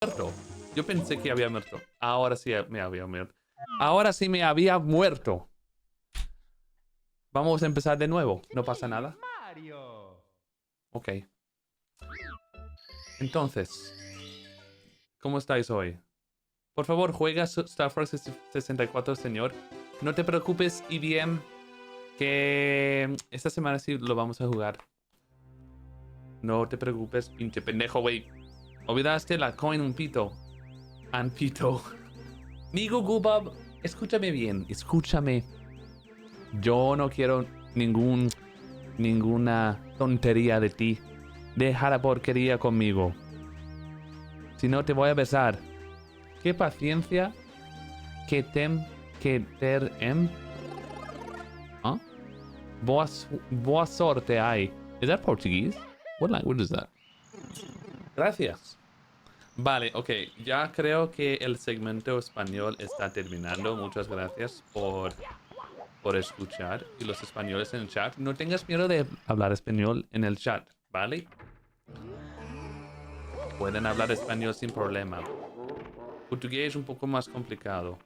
muerto. Yo pensé que había muerto. Ahora sí me había muerto. Ahora sí me había muerto. Vamos a empezar de nuevo. No pasa nada. Ok. Entonces, ¿cómo estáis hoy? Por favor, juega Star Fox 64, señor. No te preocupes, y bien, que esta semana sí lo vamos a jugar. No te preocupes, pinche pendejo, güey. Olvidaste la coin un pito. And pito. Nigo Gubab, escúchame bien, escúchame. Yo no quiero ninguna tontería de ti. Deja la porquería conmigo. Si no, te voy a besar. Qué paciencia. Que terem. Huh? Boa sorte hay. Is that Portuguese? What language is that? Gracias. Vale, ok. Ya creo que el segmento español está terminando. Muchas gracias por escuchar. Y los españoles en el chat, no tengas miedo de hablar español en el chat, ¿vale? Pueden hablar español sin problema. Portugués es un poco más complicado.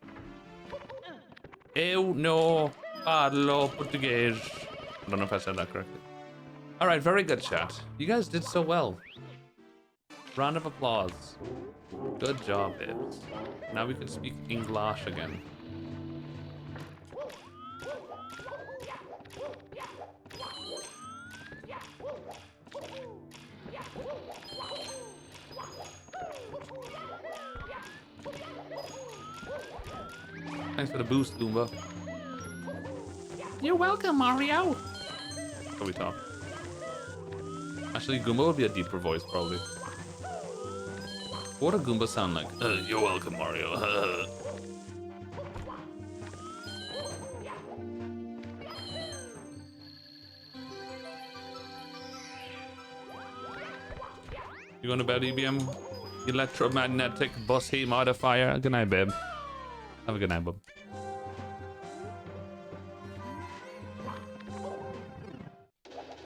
Eu no parlo portugués. I don't know if I said that correctly. Alright, very good, chat. You guys did so well. Round of applause. Good job, babes. Now we can speak English again. Thanks for the boost, Goomba. You're welcome, Mario. How we talk? Actually, Goomba would be a deeper voice, probably. What would a Goomba sound like? You're welcome, Mario. You going to bed, EBM? Electromagnetic bossy modifier. Good night, babe. Have a good night, bub.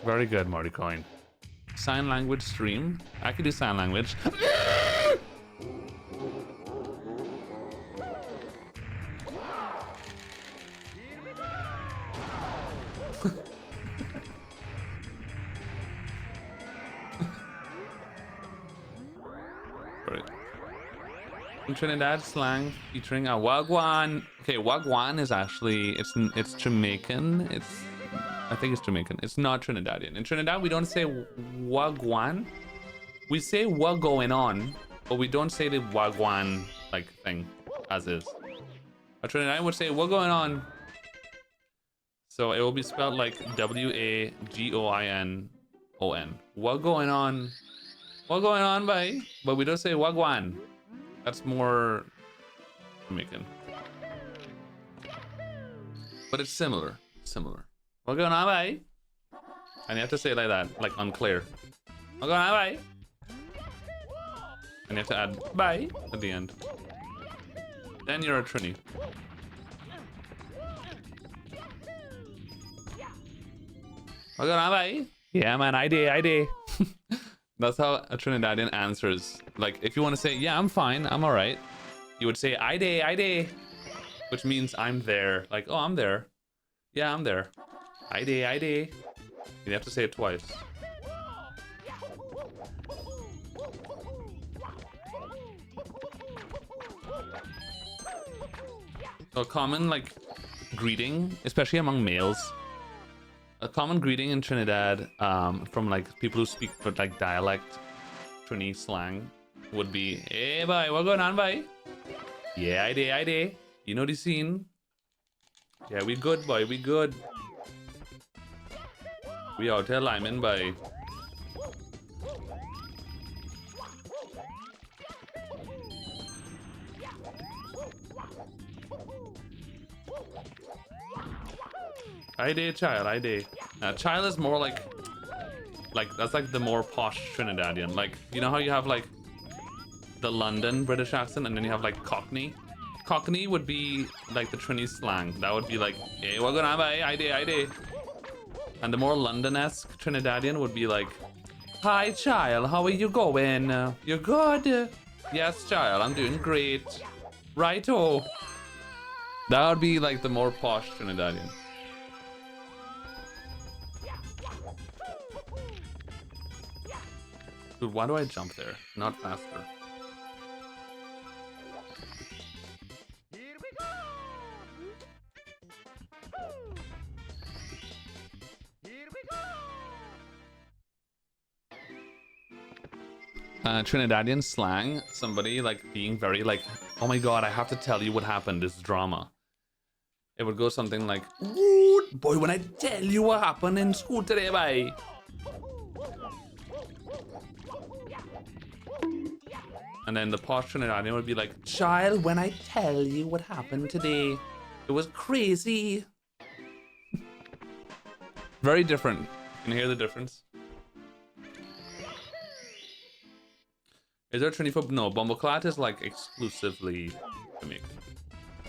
Very good, Marty Coin. Sign language stream. I could do sign language. In Trinidad slang featuring a wagwan. Okay, wagwan is actually it's Jamaican. I think it's Jamaican. It's not Trinidadian. In Trinidad, we don't say wagwan. We say what going on, but we don't say the wagwan like thing as is. A Trinidadian would say what going on. So it will be spelled like WAGOINON. What going on? What going on, bye? But we don't say wagwan. That's more Jamaican. But it's similar. What going on, bye? And you have to say it like that, like unclear. What going on, bye? And you have to add bye at the end. Then you're a Trini. What going on, bye? Yeah, man, I did. That's how a Trinidadian answers. Like, if you want to say, yeah, I'm fine, I'm alright, you would say, I day, which means I'm there. Like, oh, I'm there. Yeah, I'm there. I day. You have to say it twice. So a common, like, greeting, especially among males, a common greeting in Trinidad from like people who speak for like dialect Trini slang would be, hey bye, what going on, bye? Yeah, I day. You know the scene? Yeah, we good, boy, we good. We out here liming, bye. I day, child, I day. Child is more like that's like the more posh Trinidadian. Like, you know how you have like the London British accent and then you have like Cockney? Cockney would be like the Trini slang. That would be like, hey, what going on, bye? I day. And the more London-esque Trinidadian would be like, hi, child, how are you going? You're good? Yes, child, I'm doing great. Righto. That would be like the more posh Trinidadian. Dude, why do I jump there? Not faster. Trinidadian slang, somebody like being very like, oh my god, I have to tell you what happened, this drama. It would go something like, ooh, boy, when I tell you what happened in school today, bye. And then the posh Trinidadian would be like, child, when I tell you what happened today, it was crazy. Very different. Can you hear the difference? Is there a Trini for... No, Bumbleclat is like exclusively Jamaican.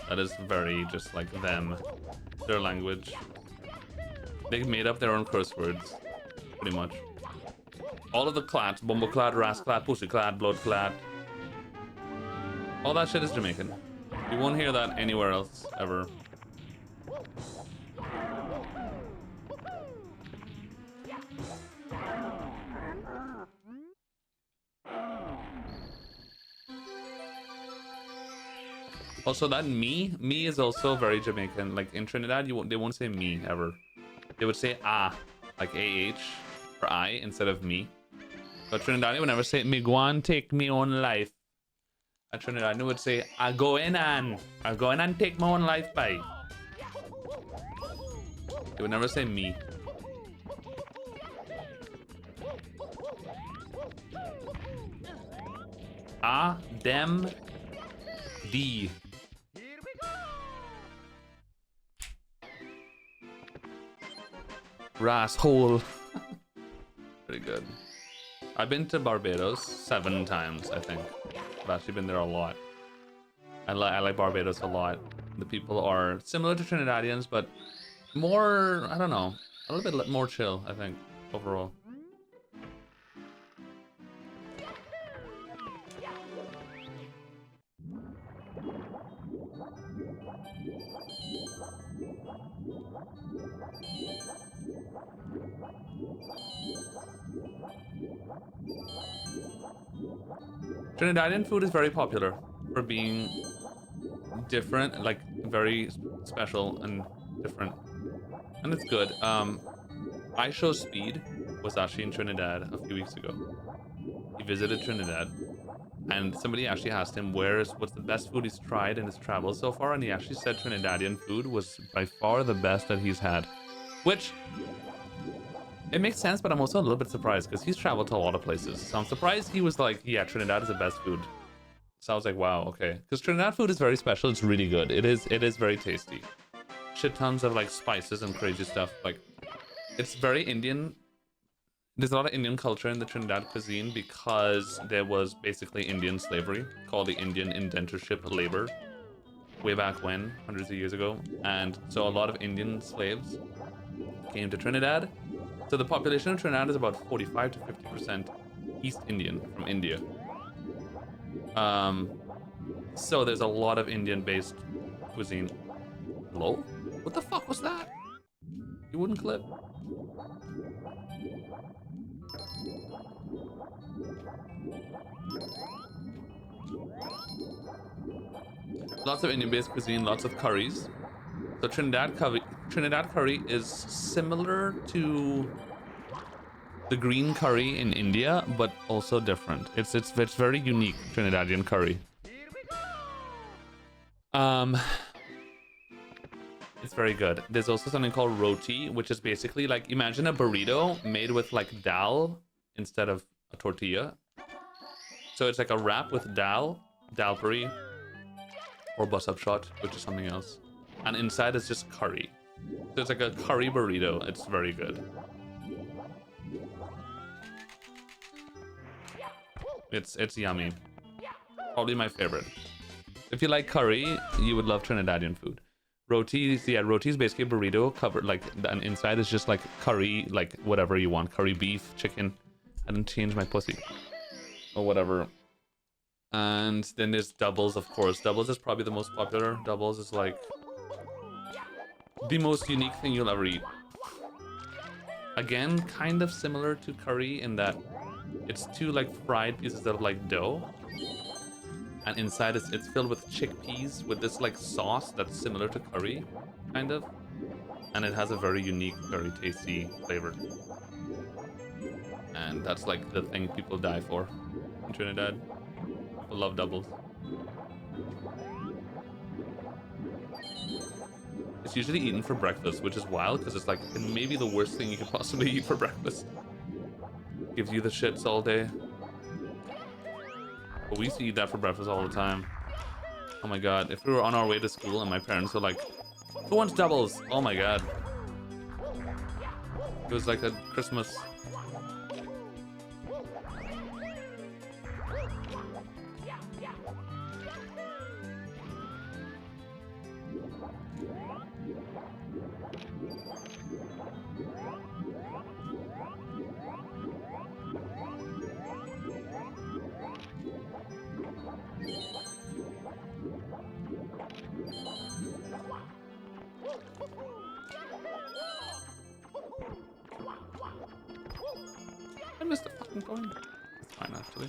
That is very just like them. Their language. They made up their own curse words. Pretty much. All of the clats, Bumbleclat, Rasclat, Pussyclat, Bloodclat. All that shit is Jamaican. You won't hear that anywhere else, ever. Also, that me is also very Jamaican. Like in Trinidad, they won't say me ever. They would say ah, like ah or I instead of me. But Trinidadian would never say me go and take me own life. A Trinidadian would say I go in and take my own life by. They would never say me. Ah, them, D. Rasshole. Pretty good. I've been to Barbados 7 times, I think. I've actually been there a lot. I like Barbados a lot. The people are similar to Trinidadians, but more, I don't know, a little bit more chill, I think, overall. Trinidadian food is very popular for being different, like very special and different, and it's good. I Show Speed was actually in Trinidad a few weeks ago. He visited Trinidad, and somebody actually asked him what's the best food he's tried in his travels so far, and he actually said Trinidadian food was by far the best that he's had, which it makes sense, but I'm also a little bit surprised because he's traveled to a lot of places. So I'm surprised he was like, yeah, Trinidad is the best food. So I was like, wow, okay. Because Trinidad food is very special. It's really good. It is very tasty. Shit tons of like spices and crazy stuff. Like, it's very Indian. There's a lot of Indian culture in the Trinidad cuisine because there was basically Indian slavery called the Indian indentureship labor way back when, hundreds of years ago. And so a lot of Indian slaves came to Trinidad. So the population of Trinidad is about 45 to 50% East Indian from India. So there's a lot of Indian-based cuisine. Hello? What the fuck was that? You wouldn't clip. Lots of Indian-based cuisine, lots of curries. So Trinidad curry is similar to the green curry in India, but also different. It's very unique, Trinidadian curry. It's very good. There's also something called roti, which is basically like, imagine a burrito made with like dal instead of a tortilla. So it's like a wrap with dal puri, or bus-up shot, which is something else. And inside is just curry. So it's like a curry burrito. It's very good. It's yummy. Probably my favorite. If you like curry, you would love Trinidadian food. Roti, yeah, roti is basically a burrito covered like, and inside is just like curry, like whatever you want. Curry beef, chicken. I didn't change my pussy. Or whatever. And then there's doubles, of course. Doubles is probably the most popular. Doubles is like the most unique thing you'll ever eat. Again, kind of similar to curry in that it's two like fried pieces of like dough, and inside it's filled with chickpeas with this like sauce that's similar to curry, kind of, and it has a very unique, very tasty flavor. And that's like the thing people die for in Trinidad. People love doubles. It's usually eaten for breakfast, which is wild because it's like it may be the worst thing you could possibly eat for breakfast. Gives you the shits all day. But we used to eat that for breakfast all the time. Oh my god, if we were on our way to school and my parents were like, who wants doubles? Oh my god. It was like a Christmas. I missed a fucking coin. It's fine, actually.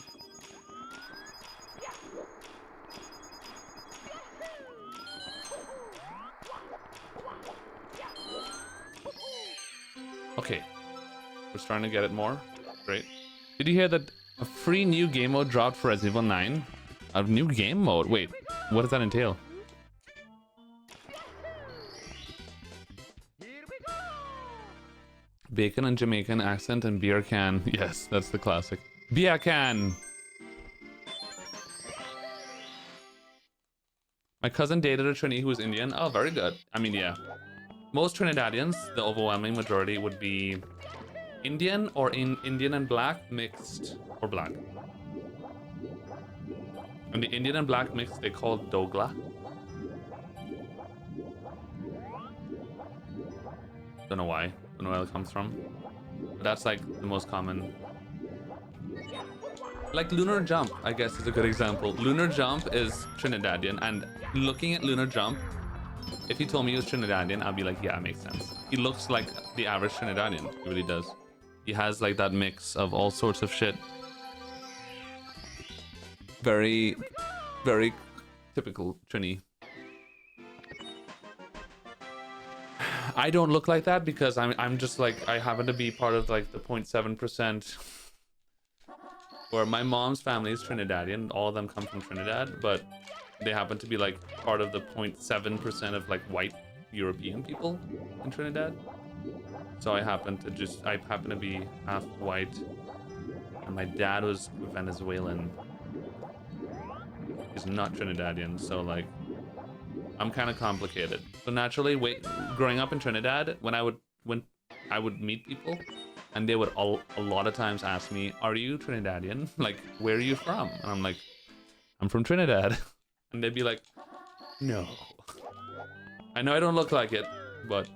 Okay. We're starting to get it more. Great. Did you hear that a free new game mode dropped for Resident Evil 9? A new game mode? Wait, what does that entail? Bacon and Jamaican accent and beer can. Yes, that's the classic. Beer can! My cousin dated a Trini who was Indian. Oh, very good. I mean, yeah. Most Trinidadians, the overwhelming majority, would be Indian or in Indian and black mixed or black. And the Indian and black mix they call Dogla. Don't know why. Don't know where it comes from. But that's like the most common. Like Lunar Jump, I guess, is a good example. Lunar Jump is Trinidadian, and looking at Lunar Jump, if he told me he was Trinidadian, I'd be like, yeah, it makes sense. He looks like the average Trinidadian. He really does. He has like that mix of all sorts of shit. Very, very typical Trini. I don't look like that because I'm just like, I happen to be part of like the 0.7%. Where my mom's family is Trinidadian. All of them come from Trinidad, but they happen to be like part of the 0.7% of like white European people in Trinidad. So I happen to be half white, and my dad was Venezuelan. He's not Trinidadian, so like I'm kind of complicated. So naturally, growing up in Trinidad, when I would meet people, and they would a lot of times ask me, "Are you Trinidadian? Like, where are you from?" And I'm like, "I'm from Trinidad," and they'd be like, "No." I know I don't look like it, but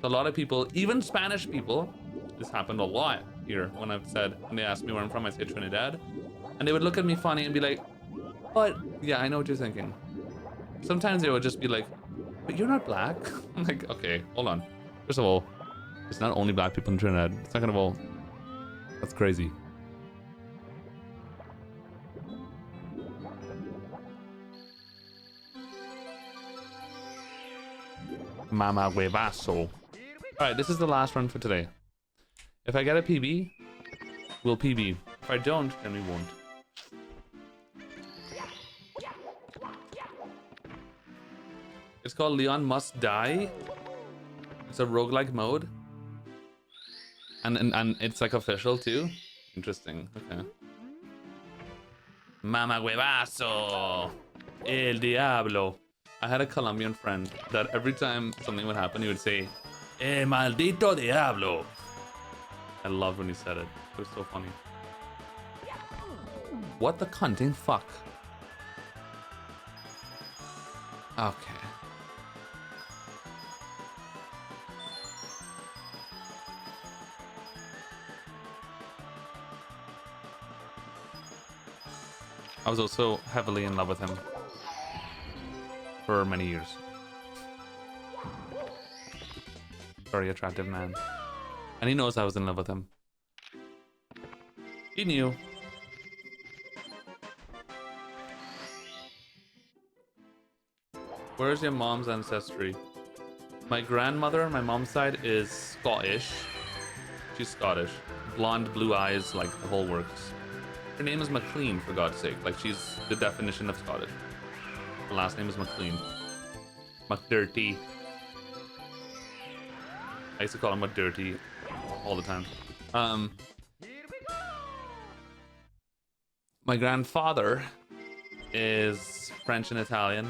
a lot of people, even Spanish people, this happened a lot here when they asked me where I'm from, I say Trinidad, and they would look at me funny and be like, "But yeah, I know what you're thinking." Sometimes they would just be like, "But you're not black." I'm like, okay, hold on. First of all, it's not only black people in Trinidad. Second of all, that's crazy. Mama huevazo. Alright, this is the last run for today. If I get a PB, we'll PB. If I don't, then we won't. It's called Leon Must Die. It's a roguelike mode. And it's like official too. Interesting. Okay. Mama huevazo. El diablo. I had a Colombian friend that every time something would happen, he would say, "Eh, maldito diablo." I loved when he said it. It was so funny. What the cunting fuck? Okay. I was also heavily in love with him for many years. Very attractive man. And he knows I was in love with him. He knew. Where's your mom's ancestry? My grandmother on my mom's side is Scottish. She's Scottish. Blonde, blue eyes, like the whole works. Her name is McLean, for God's sake. Like, she's the definition of Scottish. Her last name is McLean. McDirty. I used to call him McDirty all the time. My grandfather is French and Italian.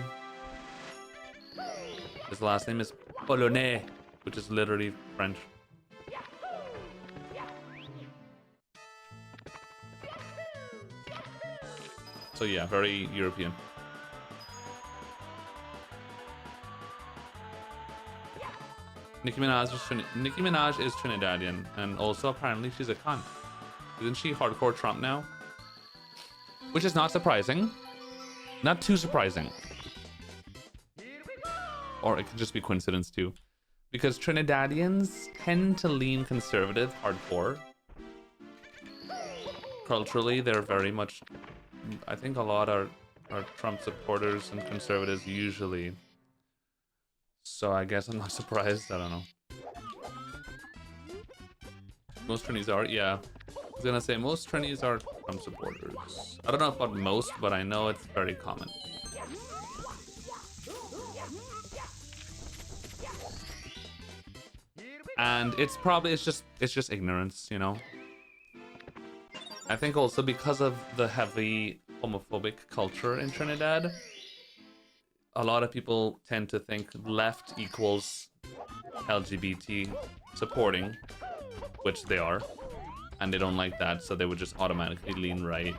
His last name is Polonais, which is literally French. So yeah, very European. Nicki Minaj is Trinidadian, and also apparently she's a cunt. Isn't she hardcore Trump now? Which is not surprising. Not too surprising. Or it could just be coincidence too. Because Trinidadians tend to lean conservative hardcore. Culturally, they're very much... I think a lot are Trump supporters and conservatives usually. So I guess I'm not surprised. I don't know. Most Trinis are, yeah. I was gonna say most Trinis are Trump supporters. I don't know about most, but I know it's very common. And it's just ignorance, you know. I think also because of the heavy homophobic culture in Trinidad, a lot of people tend to think left equals LGBT supporting, which they are, and they don't like that, so they would just automatically lean right.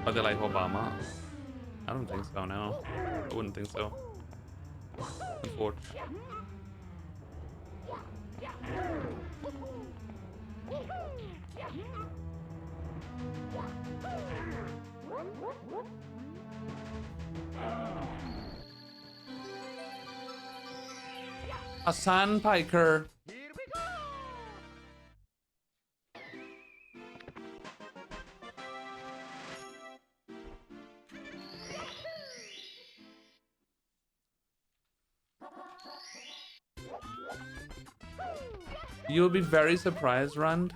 Are they like Obama? I don't think so, no. I wouldn't think so. Unfortunately. A sandpiper. You will be very surprised, Rand,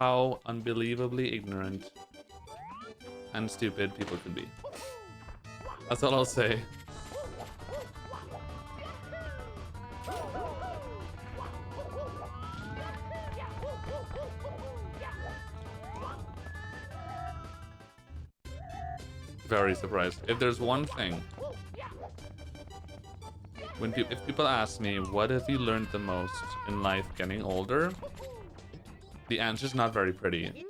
how unbelievably ignorant and stupid people can be. That's all I'll say. Very surprised. If there's one thing, if people ask me, what have you learned the most in life getting older? The answer is not very pretty.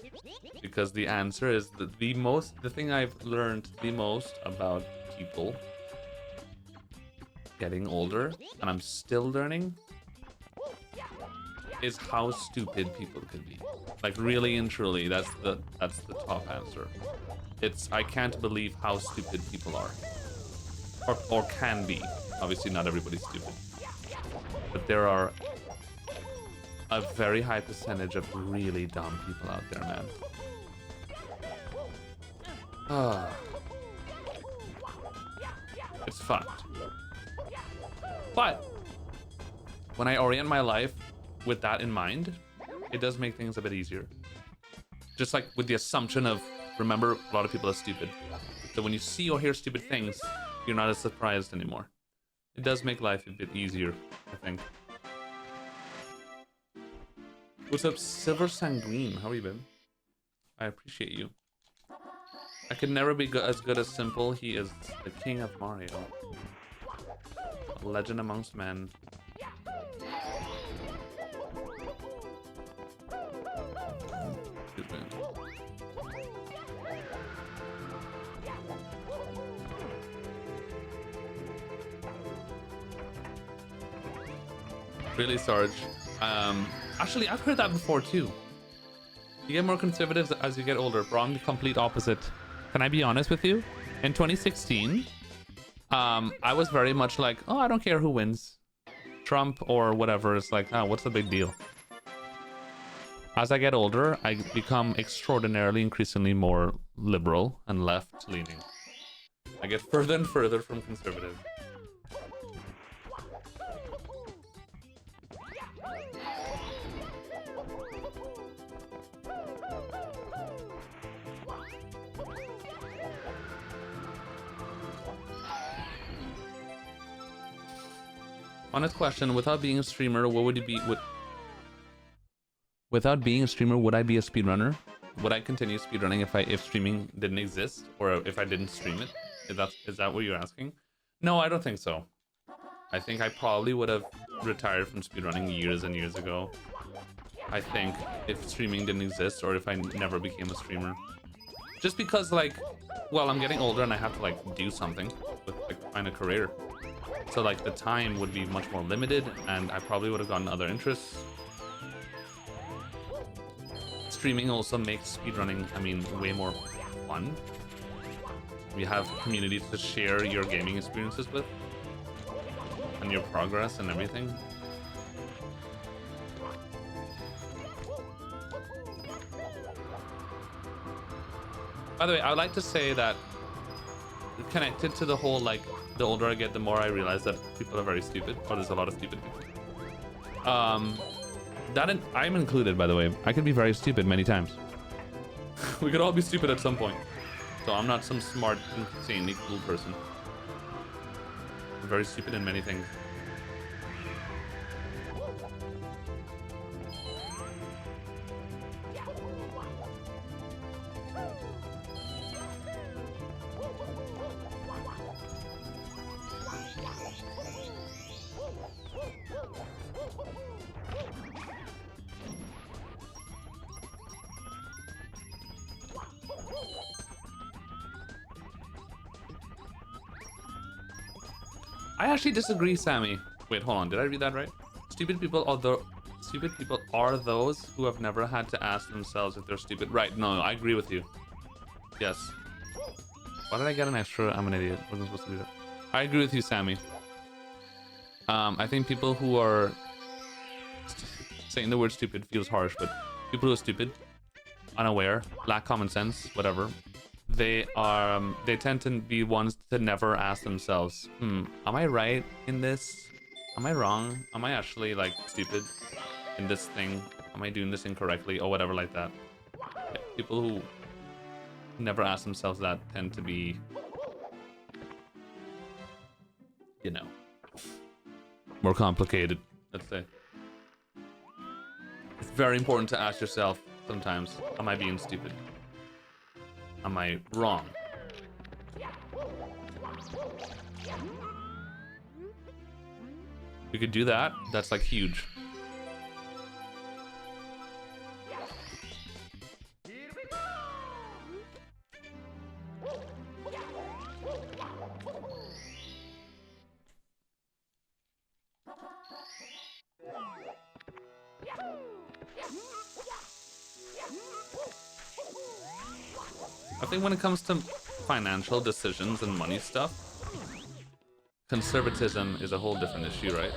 Because the answer is the thing I've learned the most about people getting older, and I'm still learning, is how stupid people can be. Like, really and truly, that's the top answer. I can't believe how stupid people are. Or can be. Obviously not everybody's stupid. But there are a very high percentage of really dumb people out there, man. It's fucked. But when I orient my life with that in mind, it does make things a bit easier. Just like with the assumption of, remember, a lot of people are stupid. So when you see or hear stupid things, you're not as surprised anymore. It does make life a bit easier, I think. What's up, Silver Sanguine? How are you, babe? I appreciate you. I could never be as good as Simple. He is the king of Mario. A legend amongst men. Really, Sarge. Actually, I've heard that before too. You get more conservative as you get older. Wrong, the complete opposite. Can I be honest with you? In 2016, I was very much like, oh, I don't care who wins. Trump or whatever. It's like, oh, what's the big deal? As I get older, I become extraordinarily, increasingly more liberal and left-leaning. I get further and further from conservative. Honest question, without being a streamer, what would you be? Without being a streamer, would I be a speedrunner? Would I continue speedrunning if streaming didn't exist, or if I didn't stream it? Is that what you're asking? No, I don't think so. I think I probably would have retired from speedrunning years and years ago. I think if streaming didn't exist, or if I never became a streamer. Just because, like, well, I'm getting older and I have to, like, do something with, like, find a career. So, like, the time would be much more limited, and I probably would have gotten other interests. Streaming also makes speedrunning, I mean, way more fun. You have communities to share your gaming experiences with, and your progress and everything. By the way, I would like to say that connected to the whole, like, the older I get, the more I realize that people are very stupid, or there's a lot of stupid people. I'm included, by the way. I can be very stupid many times. We could all be stupid at some point. So I'm not some smart, insanely cool person. I'm very stupid in many things. I actually disagree, Sammy. Wait, hold on. Did I read that right? Stupid people are those who have never had to ask themselves if they're stupid. Right? No, I agree with you. Yes. Why did I get an extra? I'm an idiot. Wasn't supposed to do that. I agree with you, Sammy. I think people who are saying the word stupid feels harsh, but people who are stupid, unaware, lack common sense, whatever. They tend to be ones that never ask themselves, am I right in this? Am I wrong? Am I actually, like, stupid in this thing? Am I doing this incorrectly? Or whatever like that. Yeah, people who never ask themselves that tend to be, you know, more complicated, let's say. It's very important to ask yourself sometimes, am I being stupid? Am I wrong? We could do that. That's like huge. I think when it comes to financial decisions and money stuff, conservatism is a whole different issue, right?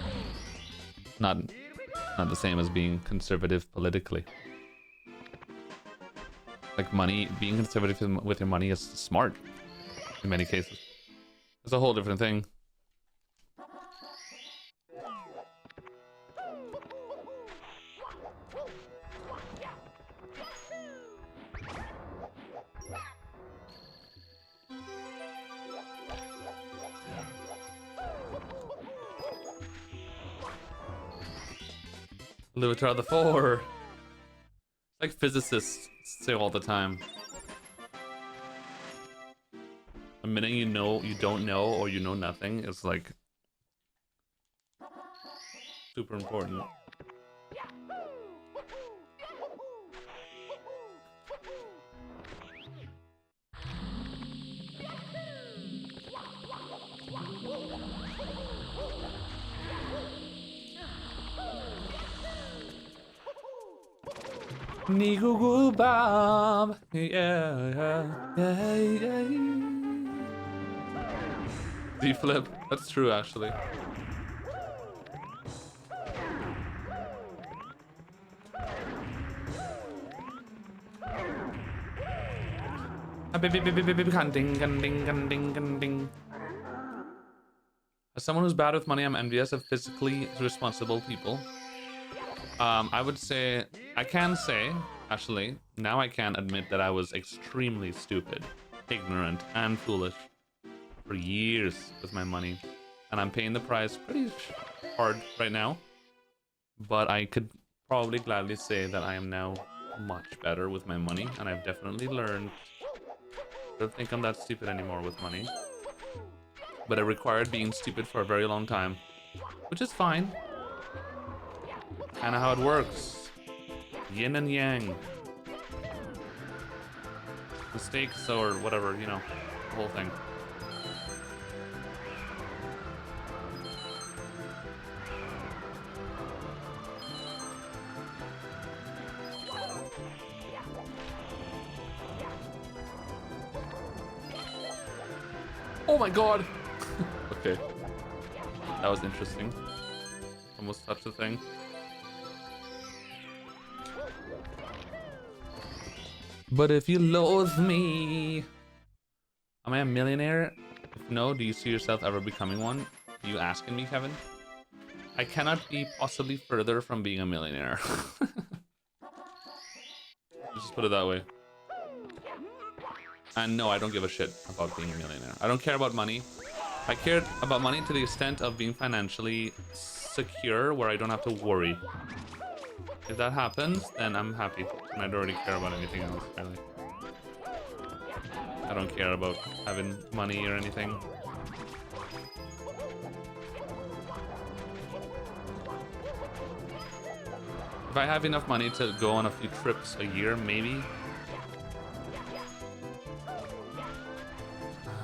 Not the same as being conservative politically. Like money, being conservative with your money is smart in many cases. It's a whole different thing. Louis the Four. Like physicists say all the time. A minute you know you don't know or you know nothing is like super important. Nigoo Bob. Yeah. D flip. That's true, actually. As someone who's bad with money, I'm envious of physically responsible people. I would say, I can say, actually, now I can admit that I was extremely stupid, ignorant, and foolish for years with my money. And I'm paying the price pretty hard right now. But I could probably gladly say that I am now much better with my money. And I've definitely learned. I don't think I'm that stupid anymore with money. But it required being stupid for a very long time. Which is fine. Kinda how it works. Yin and yang. Mistakes or whatever, you know, the whole thing. Oh my god! Okay. That was interesting. Almost touched the thing. But if you loathe me... Am I a millionaire? If no, do you see yourself ever becoming one? Are you asking me, Kevin? I cannot be possibly further from being a millionaire. Just put it that way. And no, I don't give a shit about being a millionaire. I don't care about money. I care about money to the extent of being financially secure where I don't have to worry. If that happens, then I'm happy. And I don't really care about anything else, really. I don't care about having money or anything. If I have enough money to go on a few trips a year, maybe.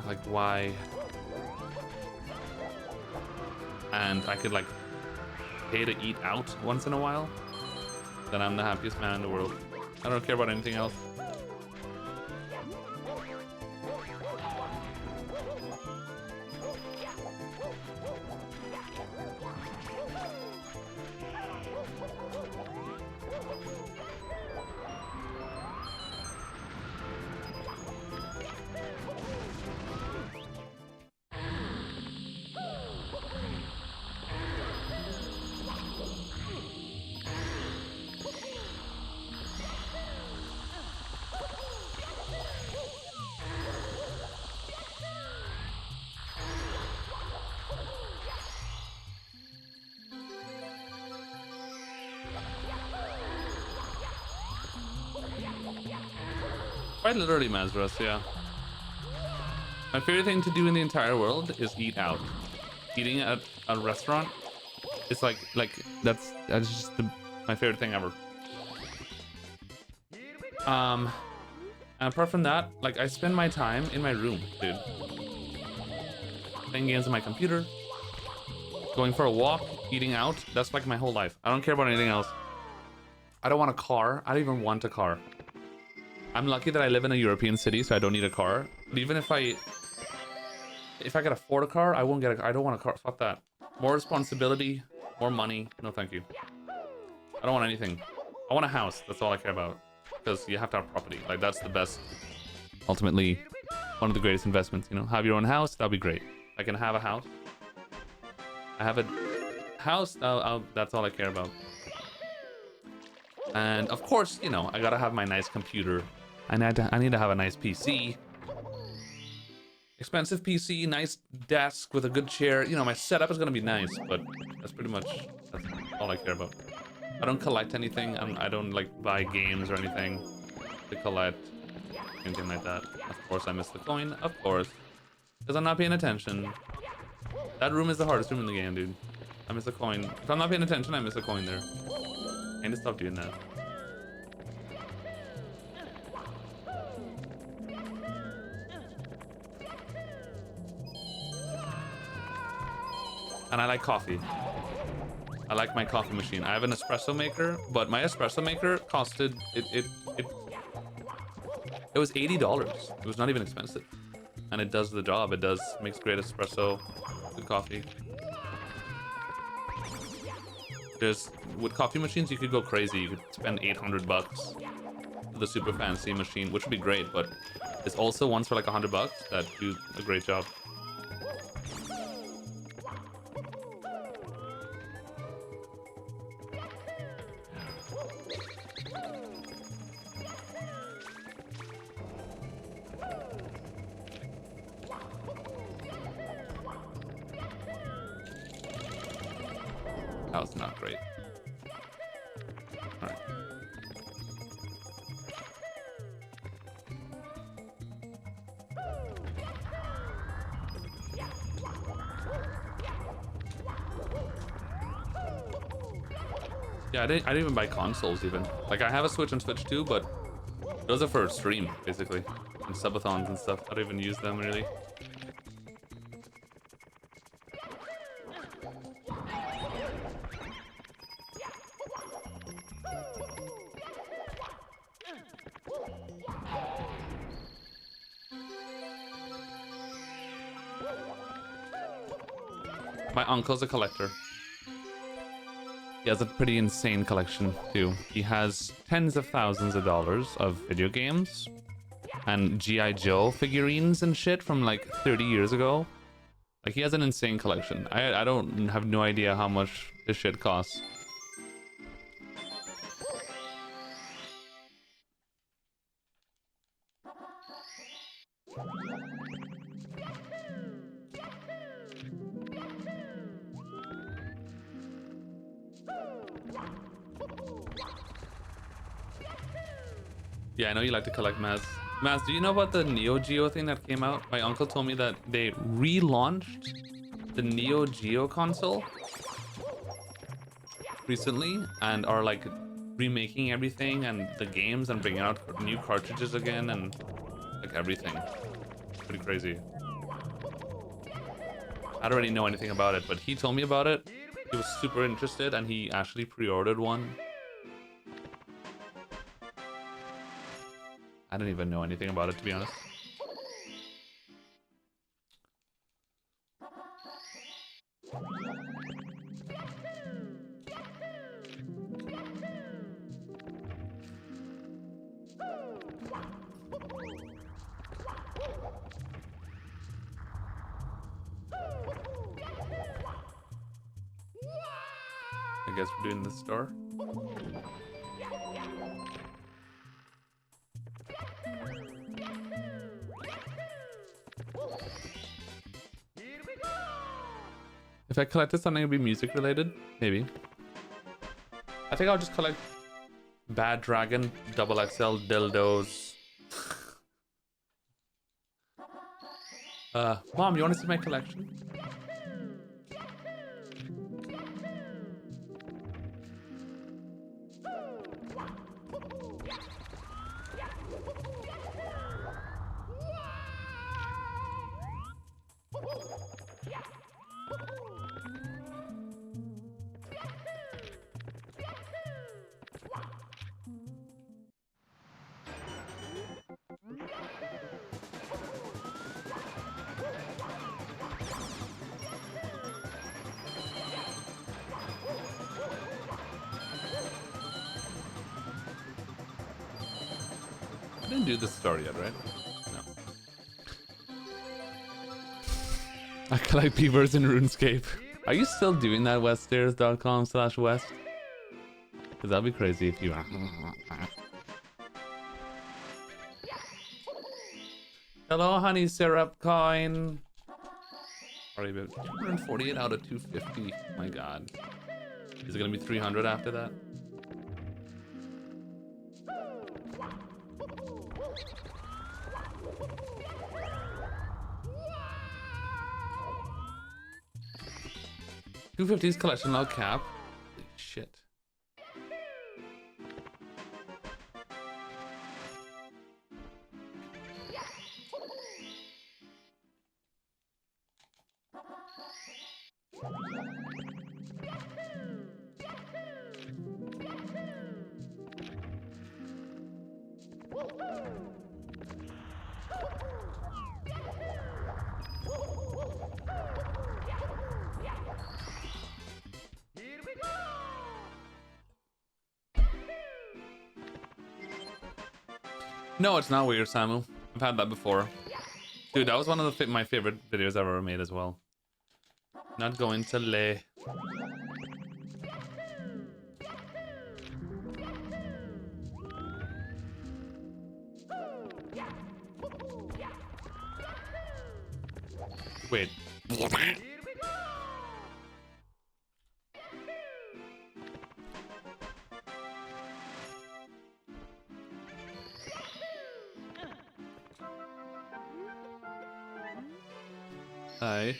Like, why? And I could, like, pay to eat out once in a while. Then I'm the happiest man in the world. I don't care about anything else. Quite literally, Mazras, yeah. My favorite thing to do in the entire world is eat out. Eating at a restaurant is like that's just my favorite thing ever. And apart from that, like, I spend my time in my room, dude. Playing games on my computer, going for a walk, eating out. That's like my whole life. I don't care about anything else. I don't want a car. I don't even want a car. I'm lucky that I live in a European city, so I don't need a car. But even if I could afford a car, I won't get a car. I don't want a car. Fuck that. More responsibility, more money. No, thank you. I don't want anything. I want a house. That's all I care about. Because you have to have property. Like, that's the best. Ultimately, one of the greatest investments. You know, have your own house. That'll be great. I can have a house. I have a house. That's all I care about. And of course, you know, I gotta have my nice computer. I need to have a nice PC. Expensive PC, nice desk with a good chair. You know, my setup is gonna be nice, but that's all I care about. I don't collect anything. I don't like buy games or anything to collect. Anything like that. Of course I missed the coin, of course. Because I'm not paying attention. That room is the hardest room in the game, dude. I missed a coin. If I'm not paying attention, I miss a coin there. I need to stop doing that. And I like coffee. I like my coffee machine. I have an espresso maker, but my espresso maker costed it was $80. It was not even expensive, and it does the job. It makes great espresso, good coffee. With coffee machines, you could go crazy. You could spend $800 for the super fancy machine, which would be great, but there's also ones for like $100 that do a great job. That was not great. All right. Yeah, I didn't even buy consoles even. Like, I have a Switch and Switch 2, but those are for stream, basically. And subathons and stuff. I don't even use them, really. My uncle's a collector. He has a pretty insane collection too. He has tens of thousands of dollars of video games and G.I. Joe figurines and shit from like 30 years ago. Like, he has an insane collection. I don't have no idea how much this shit costs. Yeah, I know you like to collect Maz. Maz, do you know about the Neo Geo thing that came out? My uncle told me that they relaunched the Neo Geo console recently and are like remaking everything and the games and bringing out new cartridges again and like everything. Pretty crazy. I don't really know anything about it, but he told me about it. He was super interested and he actually pre-ordered one. I don't even know anything about it, to be honest. I guess we're doing the store. If I collected something, it would be music related, maybe. I think I'll just collect Bad Dragon, XXL dildos. Mom, you want to see my collection? I didn't do the story yet, right? No. I collect beavers in RuneScape. Are you still doing that, weststairs.com/west? Because that'd be crazy if you... Hello, honey syrup coin. Sorry, about 248 out of 250. My god. Is it gonna be 300 after that? $250's collection log cap. Holy shit. No, it's not weird, Samu. I've had that before. Dude, that was one of my favorite videos I've ever made as well. Not going to lay. Wait. Hi.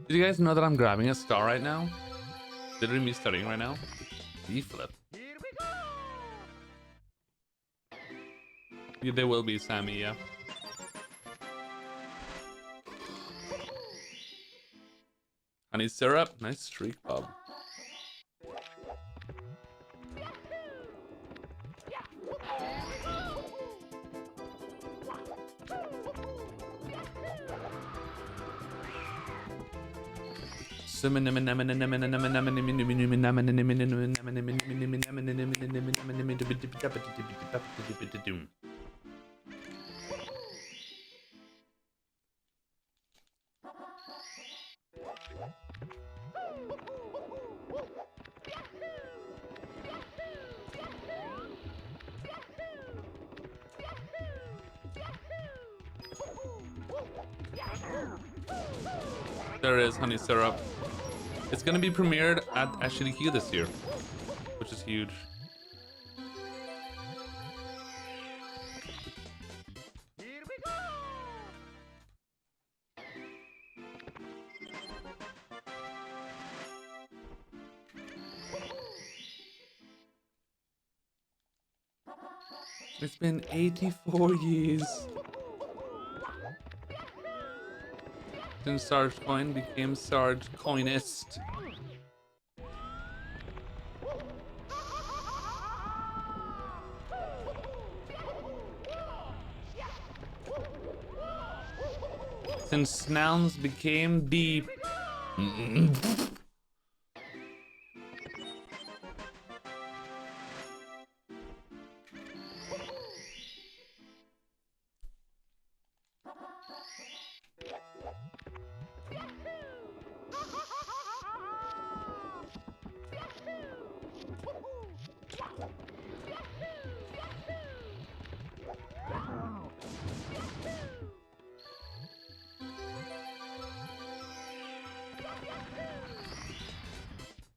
Did you guys know that I'm grabbing a star right now? Literally me studying right now. D-flip. Yeah, there will be, Sammy, yeah. Honey syrup. Nice streak, Bob. There is honey syrup. It's gonna be premiered at SHDQ this year, which is huge. It's been 84 years since Sarge Coin became Sarge Coinist. Since nouns became deep.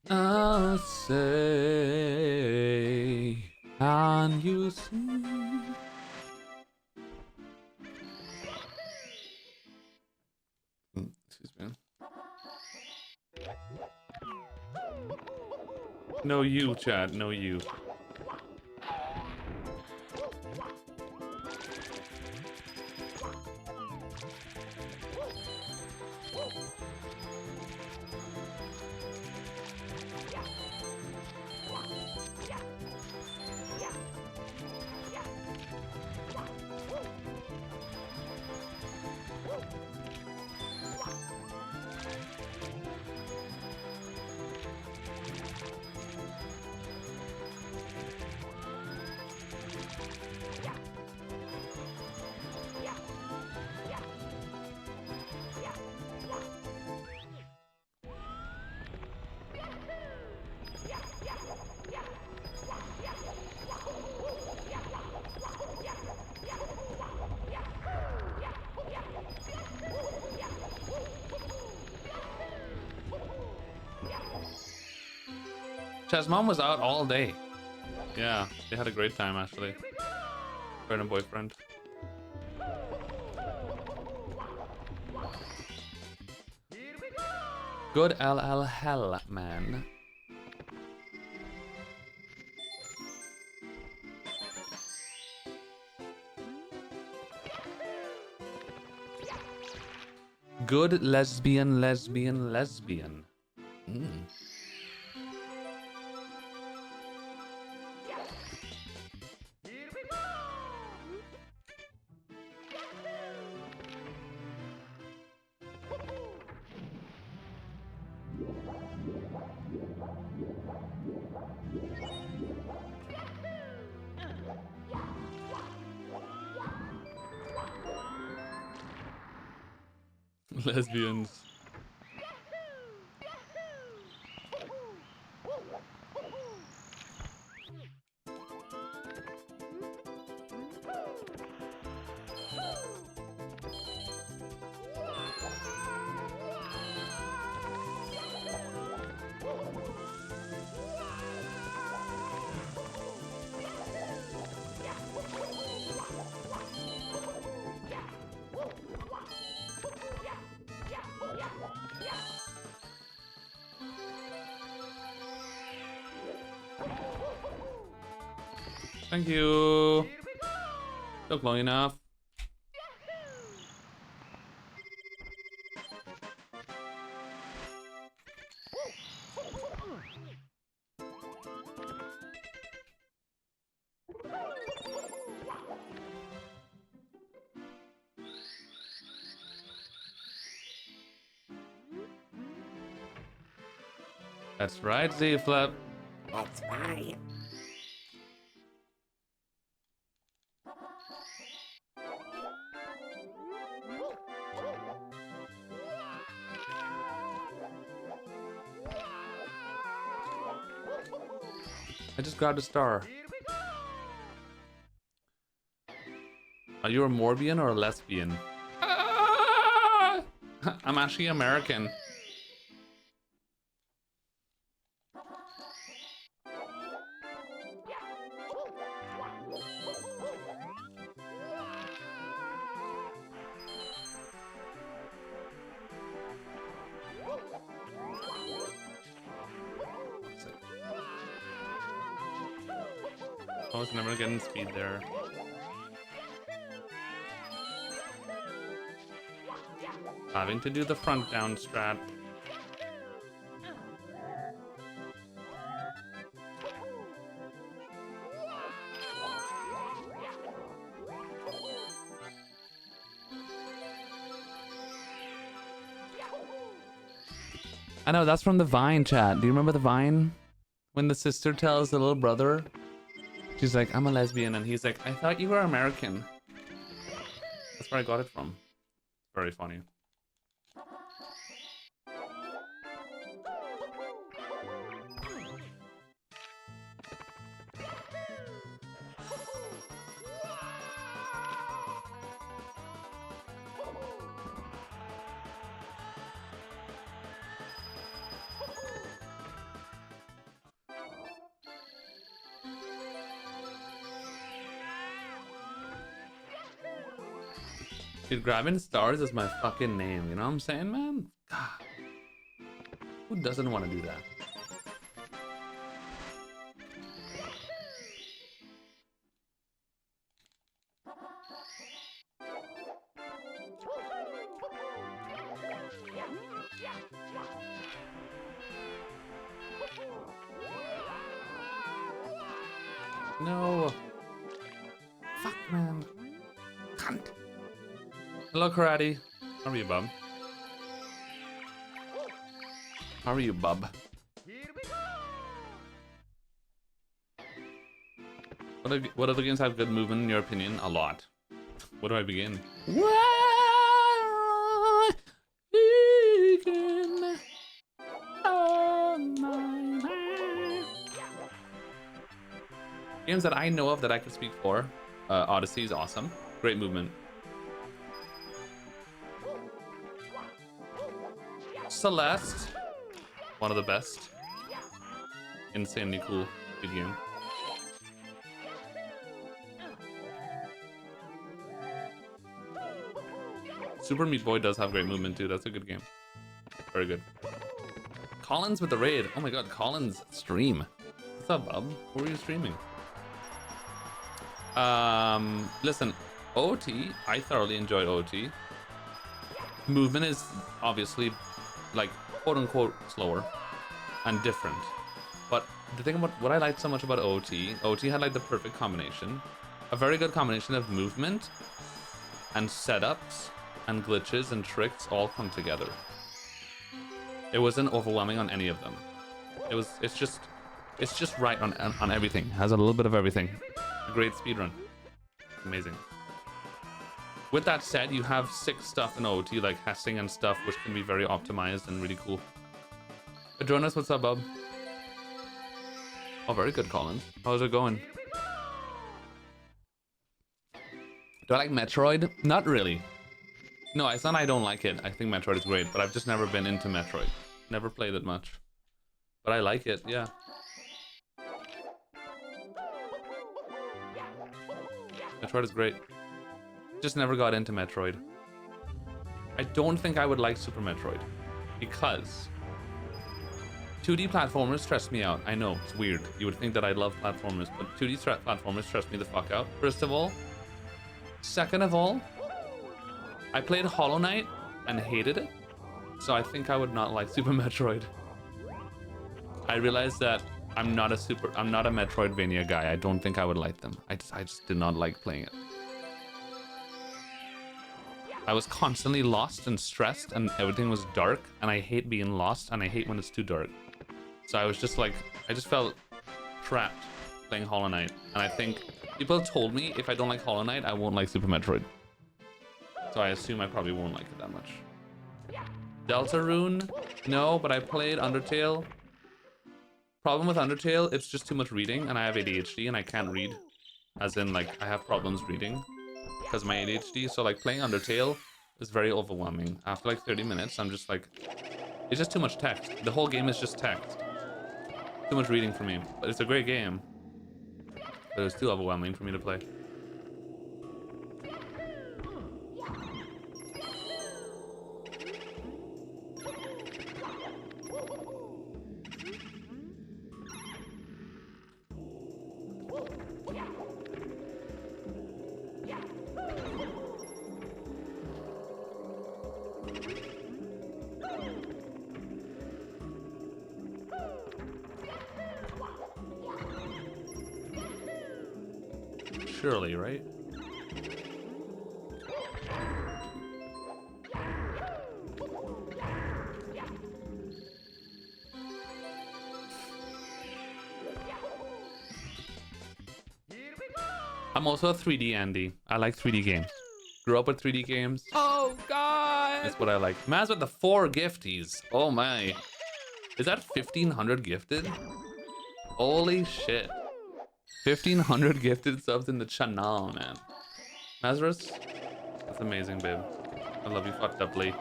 I'll say, can you see? Excuse me. No you, Chad, no you. Chad's mom was out all day. Yeah, they had a great time actually. Friend and boyfriend. Good LL hell, man. Good lesbian, lesbian, lesbian. Mm. Lesbians. Thank you. Took long enough. That's right, Z-Flip. That's right. I just grabbed a star. Are you a Morbian or a lesbian? Ah! I'm actually American. I was never getting speed there. Having to do the front down strat. I know, that's from the Vine chat. Do you remember the Vine? When the sister tells the little brother, she's like, I'm a lesbian, and he's like, I thought you were American. That's where I got it from. Very funny. Dude, grabbing stars is my fucking name, you know what I'm saying, man? God. Who doesn't want to do that? No. Fuck, man. Cunt. Hello, Karate. How are you, bub? How are you, bub? What other games have good movement in your opinion? A lot. Where do I begin? Games that I know of that I can speak for. Odyssey is awesome. Great movement. Celeste, one of the best. Insanely cool. Good game. Super Meat Boy does have great movement too. That's a good game. Very good. Collins with the raid. Oh my god, Collins stream. What's up, bub? What were you streaming? Listen, OT. I thoroughly enjoyed OT. movement is obviously like quote unquote slower and different. But the thing about what I liked so much about OT had like the perfect combination. A very good combination of movement and setups and glitches and tricks all come together. It wasn't overwhelming on any of them. It's just right on everything. It has a little bit of everything. A great speedrun. Amazing. With that said, you have 6 stuff in OT like testing and stuff, which can be very optimized and really cool. Jonas, what's up, bub? Oh, very good, Collins. How's it going? Do I like Metroid? Not really. No, it's not I don't like it. I think Metroid is great, but I've just never been into Metroid. Never played it much. But I like it, yeah. Metroid is great. Just never got into Metroid. I don't think I would like Super Metroid. Because 2D platformers stress me out. I know, it's weird. You would think that I love platformers, but 2D platformers stress me the fuck out. First of all. Second of all, I played Hollow Knight and hated it. So I think I would not like Super Metroid. I realized that I'm not a Metroidvania guy. I don't think I would like them. I just did not like playing it. I was constantly lost and stressed and everything was dark and I hate being lost and I hate when it's too dark. So I was just like, I just felt trapped playing Hollow Knight. And I think people told me if I don't like Hollow Knight, I won't like Super Metroid. So I assume I probably won't like it that much. Deltarune? No, but I played Undertale. Problem with Undertale, it's just too much reading and I have ADHD and I can't read. As in, like, I have problems reading because of my ADHD. So, like, playing Undertale is very overwhelming. After, like, 30 minutes, I'm just like, it's just too much text. The whole game is just text. Too much reading for me. But it's a great game. But it's too overwhelming for me to play. Surely, right? I'm also a 3D Andy. I like 3D games. Grew up with 3D games. Oh god! That's what I like. Maz with the 4 gifties. Oh my. Is that 1500 gifted? Holy shit. 1500 gifted subs in the channel, man. Mazarus? That's amazing, babe. I love you fucked up, Lee.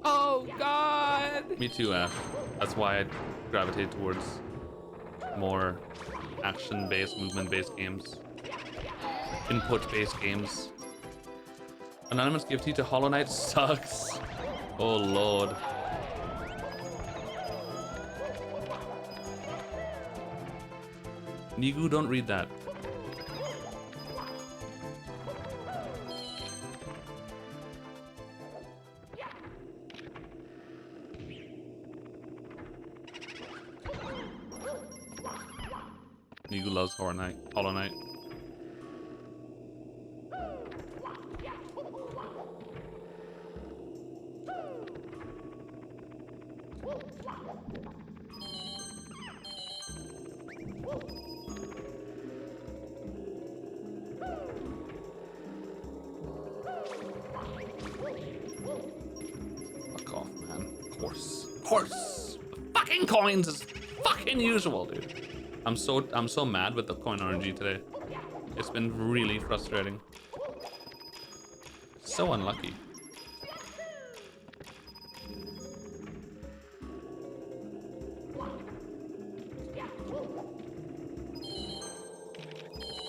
Oh god! Me too, Ash. That's why I gravitate towards more action-based, movement-based games. Input-based games. Anonymous giftee to Hollow Knight sucks. Oh lord. Nigu, don't read that. Nigu loves Hollow Knight. Fuck off, man. Horse. The fucking coins is fucking usual, dude. I'm so mad with the coin RNG today. It's been really frustrating. So unlucky.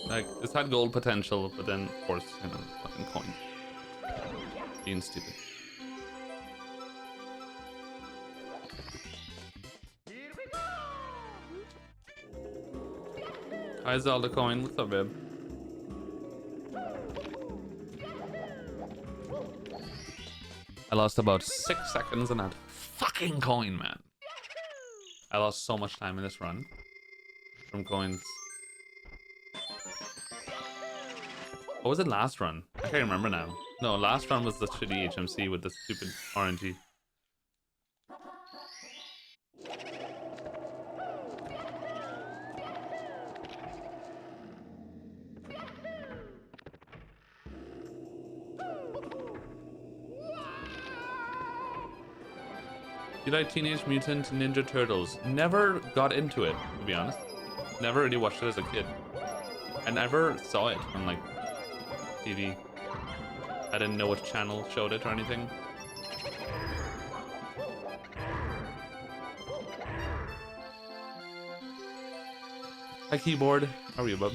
Like, this had gold potential, but then, of course, you know, fucking coin. Being stupid. Hi Zelda coin, what's up, babe? I lost about 6 seconds on that fucking coin, man. I lost so much time in this run from coins. What was it last run? I can't remember now. No, last run was the shitty HMC with the stupid RNG. You like Teenage Mutant Ninja Turtles? Never got into it, to be honest. Never really watched it as a kid. I never saw it on like TV. I didn't know which channel showed it or anything. Hi keyboard, how are you, bub?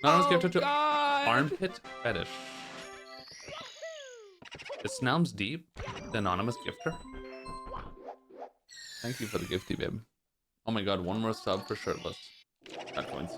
Anonymous gifted to armpit fetish. Is Snelms deep? The anonymous gifter? Thank you for the gifty, babe. Oh my god, one more sub for shirtless. That coins.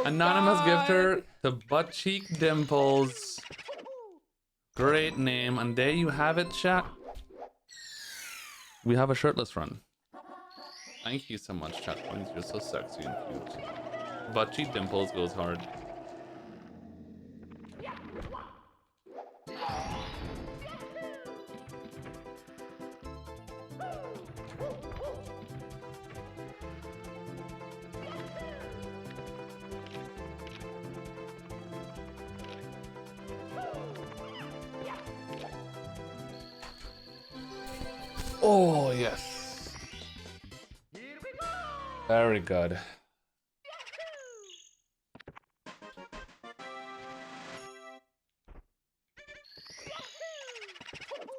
Anonymous gifter, the butt cheek dimples. Great name, and there you have it, chat. We have a shirtless run. Thank you so much, chat points. You're so sexy and cute. Butt cheek dimples goes hard. Oh, yes. Very good.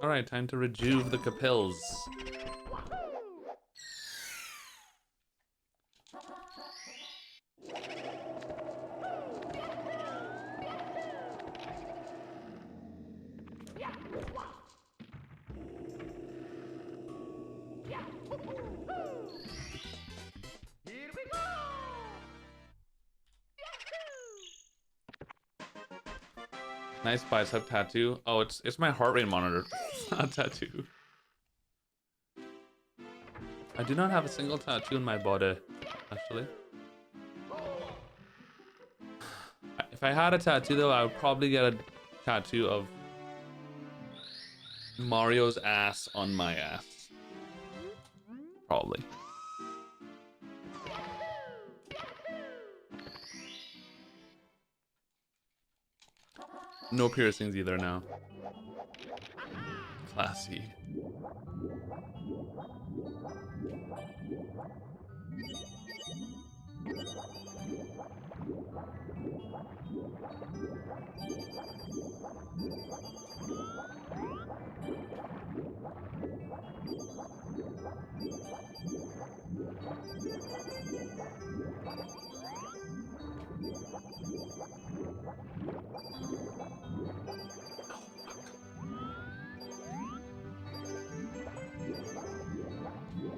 Alright, time to rejuve the capils. Nice bicep tattoo. Oh, it's my heart rate monitor. It's not a tattoo. I do not have a single tattoo in my body, actually. If I had a tattoo though, I would probably get a tattoo of Mario's ass on my ass. Probably. No piercings either now. Classy.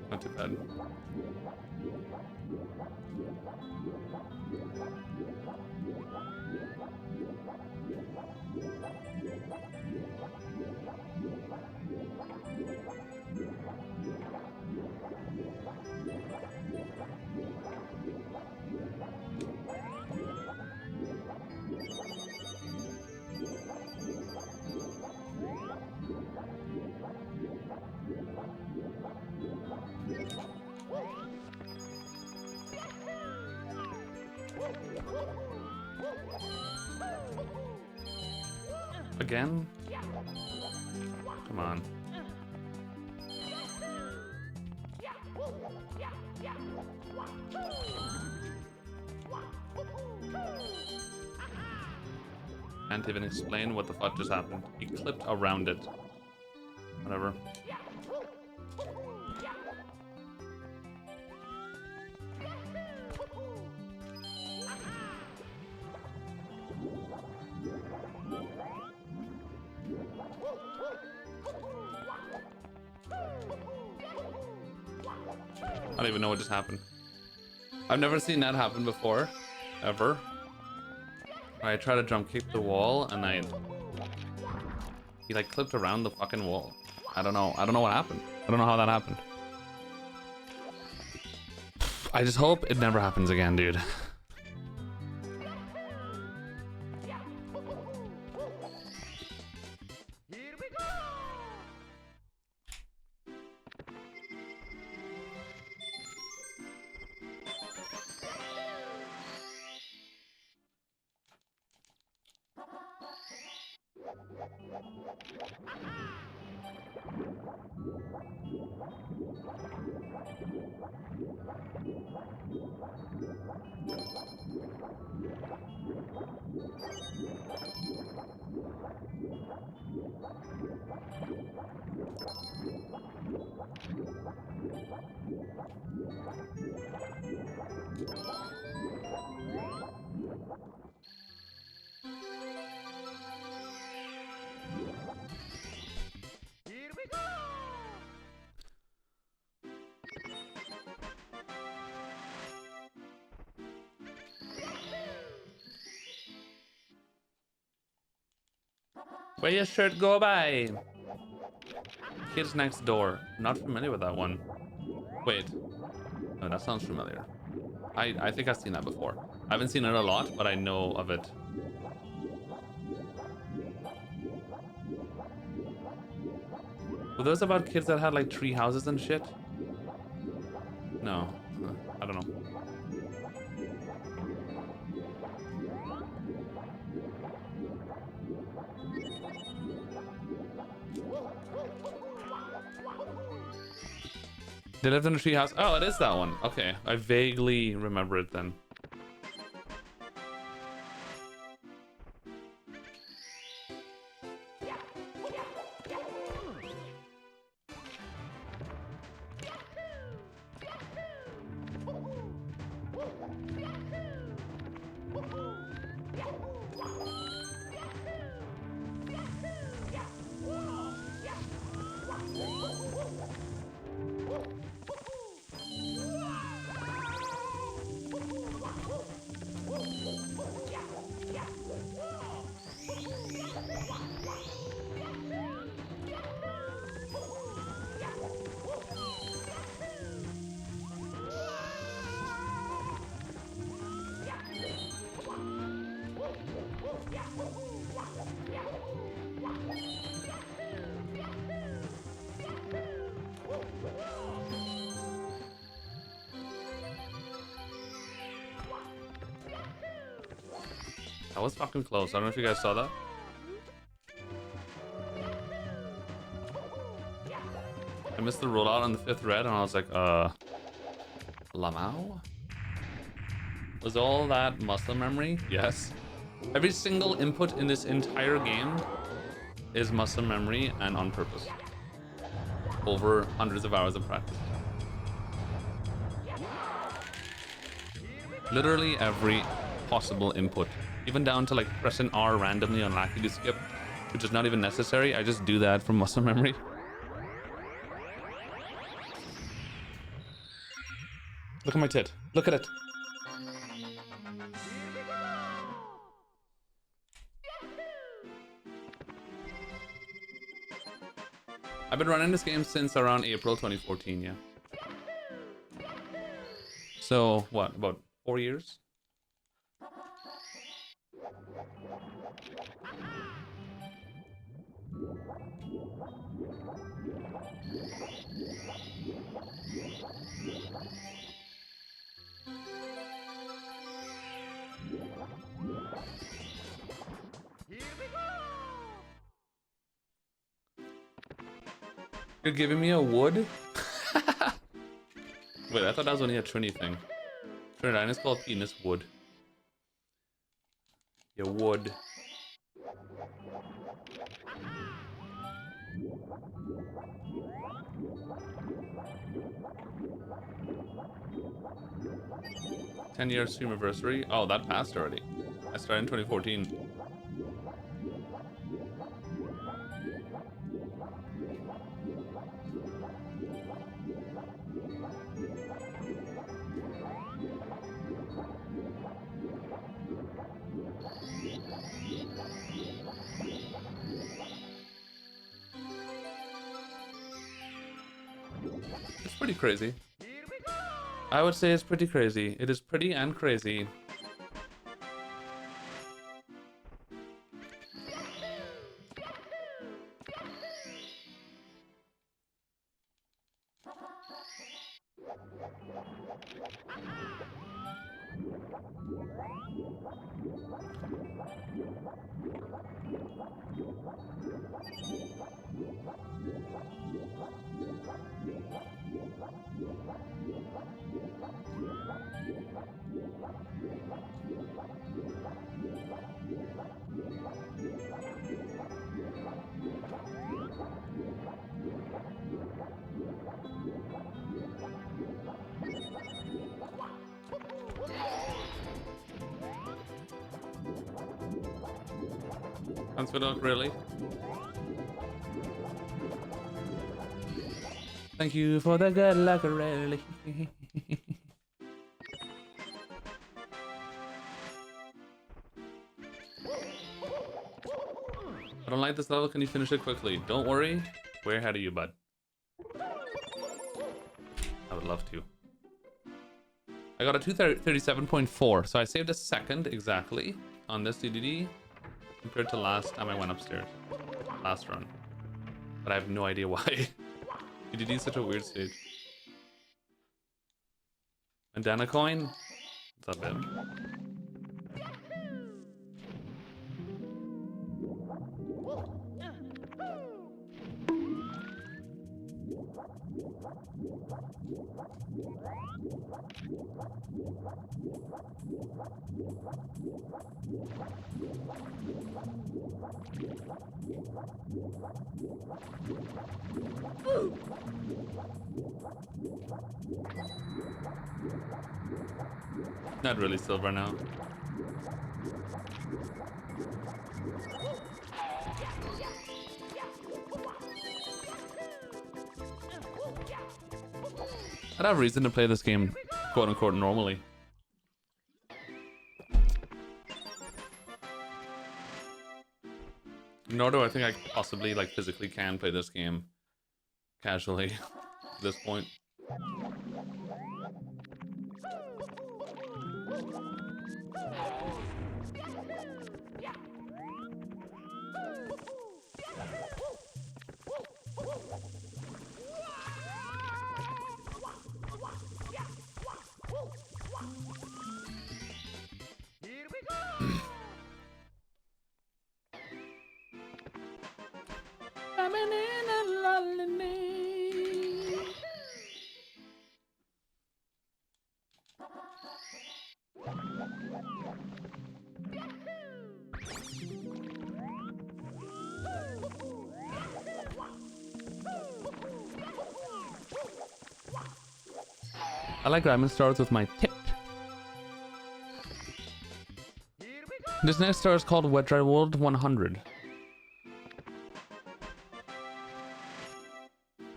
Not too bad. Again? Come on. Can't even explain what the fuck just happened. He clipped around it. Whatever. I don't even know what just happened. I've never seen that happen before. Ever. I tried to jump kick the wall and he like clipped around the fucking wall. I don't know. I don't know what happened. I don't know how that happened. I just hope it never happens again, dude. Where your shirt go by? Kids Next Door. Not familiar with that one. Wait. No, that sounds familiar. I think I've seen that before. I haven't seen it a lot, but I know of it. Were those about kids that had like tree houses and shit? No. I don't know. They lived in a tree house. Oh, it is that one. Okay, I vaguely remember it then. That was fucking close. I don't know if you guys saw that. I missed the rollout on the 5th red and I was like, Lamau? Was all that muscle memory? Yes. Every single input in this entire game is muscle memory and on purpose. Over hundreds of hours of practice. Literally every possible input. Even down to like pressing R randomly on Lackey to skip, which is not even necessary. I just do that from muscle memory. Look at my tit. Look at it. I've been running this game since around April 2014, yeah. So, what, about 4 years? You're giving me a wood? Wait, I thought that was only a Trini thing. Trinidadian is called penis wood. Your wood. 10-year stream anniversary. Oh, that passed already. I started in 2014. It's pretty crazy. I would say it's pretty crazy. It is pretty and crazy. Confident, really? Thank you for the good luck, really. I don't like this level. Can you finish it quickly? Don't worry. We're ahead of you, bud. I would love to. I got a 237.4, so I saved a second exactly on this DDD compared to last time I went upstairs. Last run. But I have no idea why. DDD is such a weird stage. Bandana coin? What's up, babe? Not really silver now. I'd have reason to play this game, quote unquote, normally. Nor do I think I possibly, like, physically can play this game casually at this point. I like ramen stars with my tip. This next star is called Wet Dry World 100.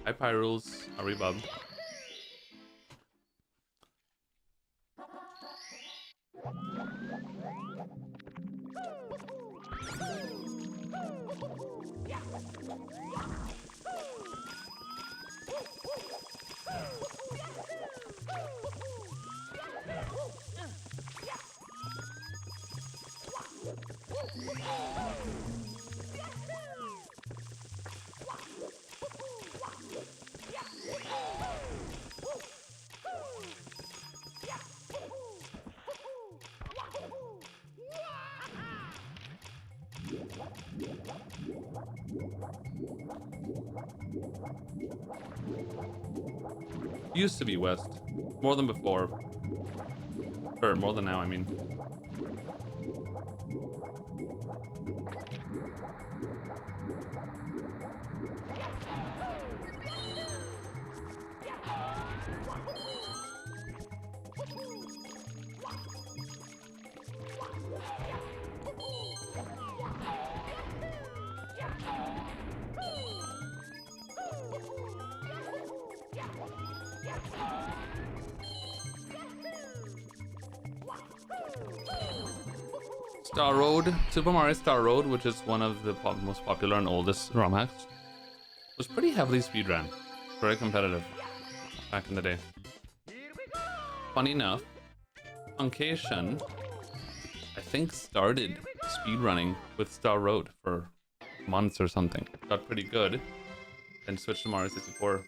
Hi Pyrules, are we bub? Used to be west. More than before. Or more than now, I mean. Star Road, Super Mario Star Road, which is one of the most popular and oldest ROM hacks, was pretty heavily speedrun. Very competitive back in the day. Funny enough, Funcation, I think, started speedrunning with Star Road for months or something. Got pretty good, then switched to Mario 64.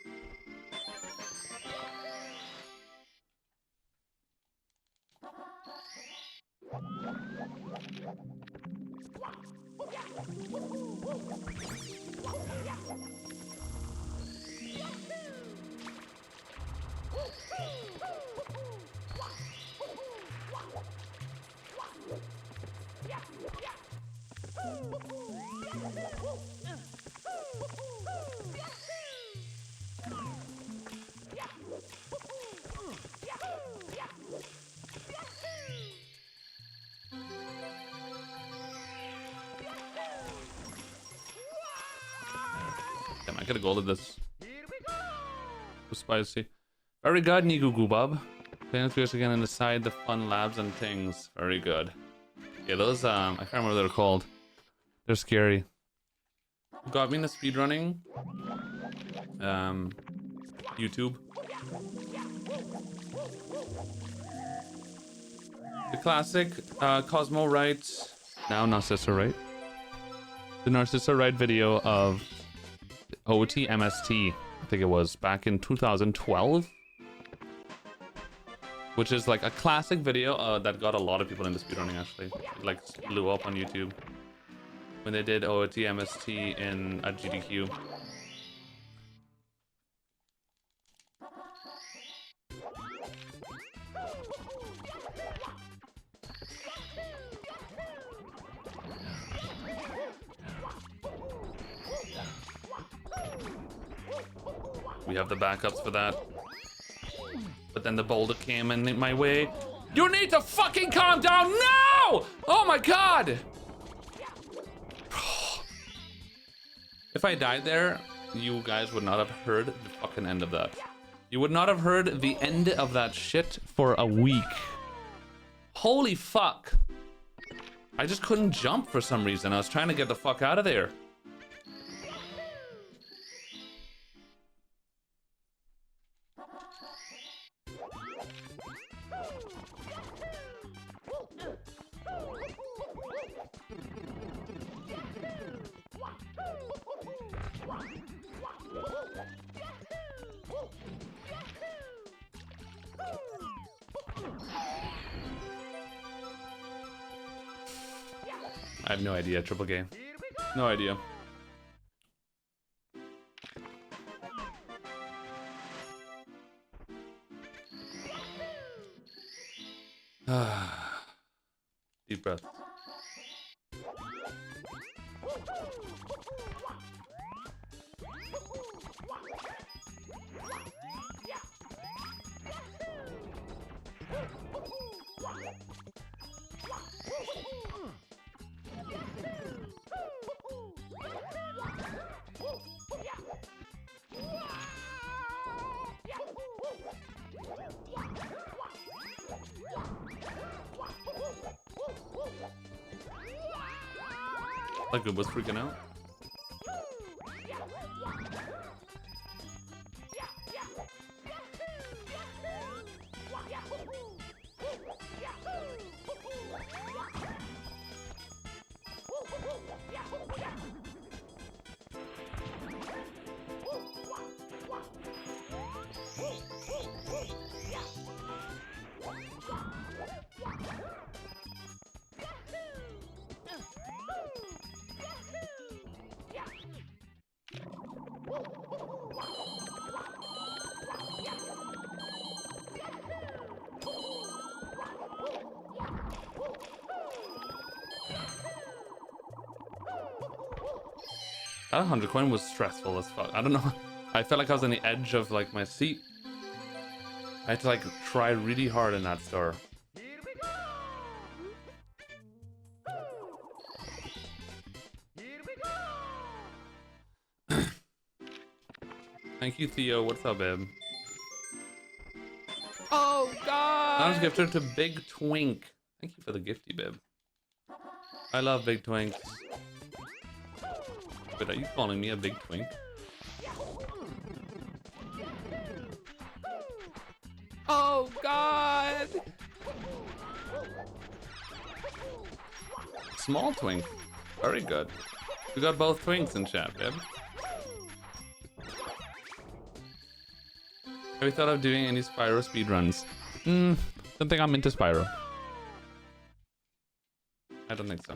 Damn, I gotta go to this. Too spicy. Very good, Nigugu Bob. Playing with us again and decide the fun labs and things. Very good. Yeah, those, I can't remember what they're called. They're scary. Got me into speedrunning. YouTube. The classic, Cosmo writes, now Narcissa Wright. The Narcissa Wright video of OT MST, I think it was, back in 2012. Which is like a classic video that got a lot of people into speedrunning actually. It like blew up on YouTube when they did OT MST in a GDQ. We have the backups for that. But then the boulder came in my way. You need to fucking calm down now! Oh my god! If I died there, you guys would not have heard the fucking end of that. You would not have heard the end of that shit for a week. Holy fuck. I just couldn't jump for some reason. I was trying to get the fuck out of there. I have no idea, triple game. No idea. Deep breath. Like it was freaking out. That 100 coin was stressful as fuck. I don't know. I felt like I was on the edge of like my seat. I had to like try really hard in that store. Thank you, Theo. What's up, babe? Oh God! Honors gifted to Big Twink. Thank you for the gifty, bib. I love big twinks. But are you calling me a big twink? Oh God! Small twink. Very good. We got both twinks in chat, bib. Have you thought of doing any Spyro speedruns? Don't think I'm into Spyro. I don't think so.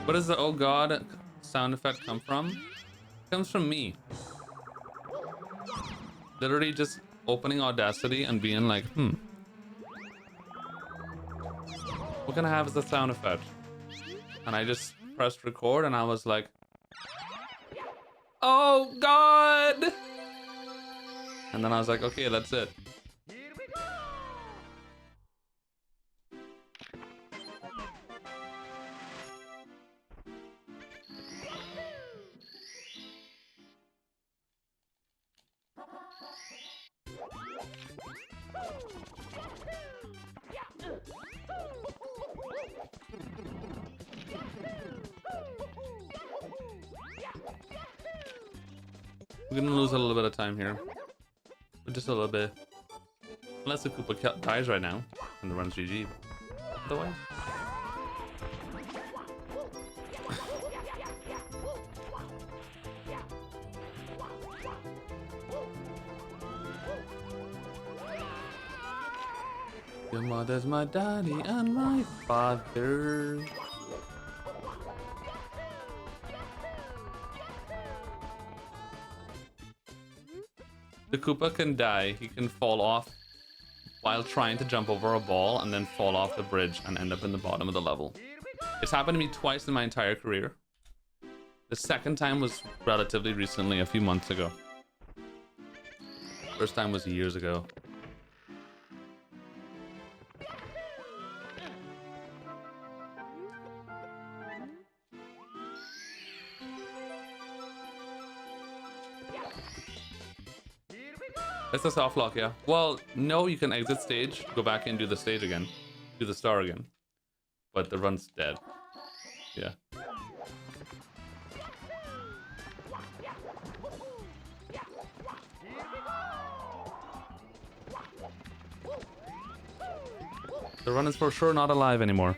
What does the oh God sound effect come from? It comes from me. Literally just opening Audacity and being like, what can I have as a sound effect? And I just pressed record and I was like, oh God! And then I was like, okay, that's it. We're gonna lose a little bit of time here. But just a little bit. Unless the Koopa dies right now and the run's GG. Otherwise. Your mother's my daddy and my father. The Koopa can die. He can fall off while trying to jump over a ball and then fall off the bridge and end up in the bottom of the level. It's happened to me twice in my entire career. The second time was relatively recently, a few months ago. First time was years ago. It's a soft lock, yeah. Well, no, you can exit stage, go back and do the stage again. Do the star again. But the run's dead. Yeah. The run is for sure not alive anymore.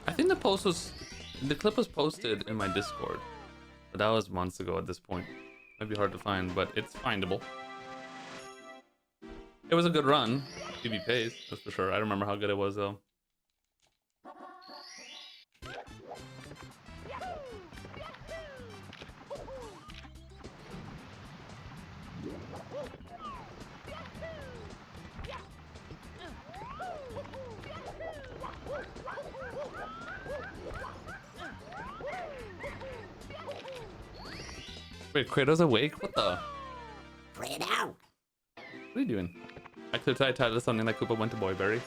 I think the clip was posted in my Discord, but that was months ago at this point. Might be hard to find, but it's findable. It was a good run. PB pace, that's for sure. I don't remember how good it was though. Wait, Kratos awake? What the? Fredo! What are you doing? I could have titled something like Koopa went to Boyberry.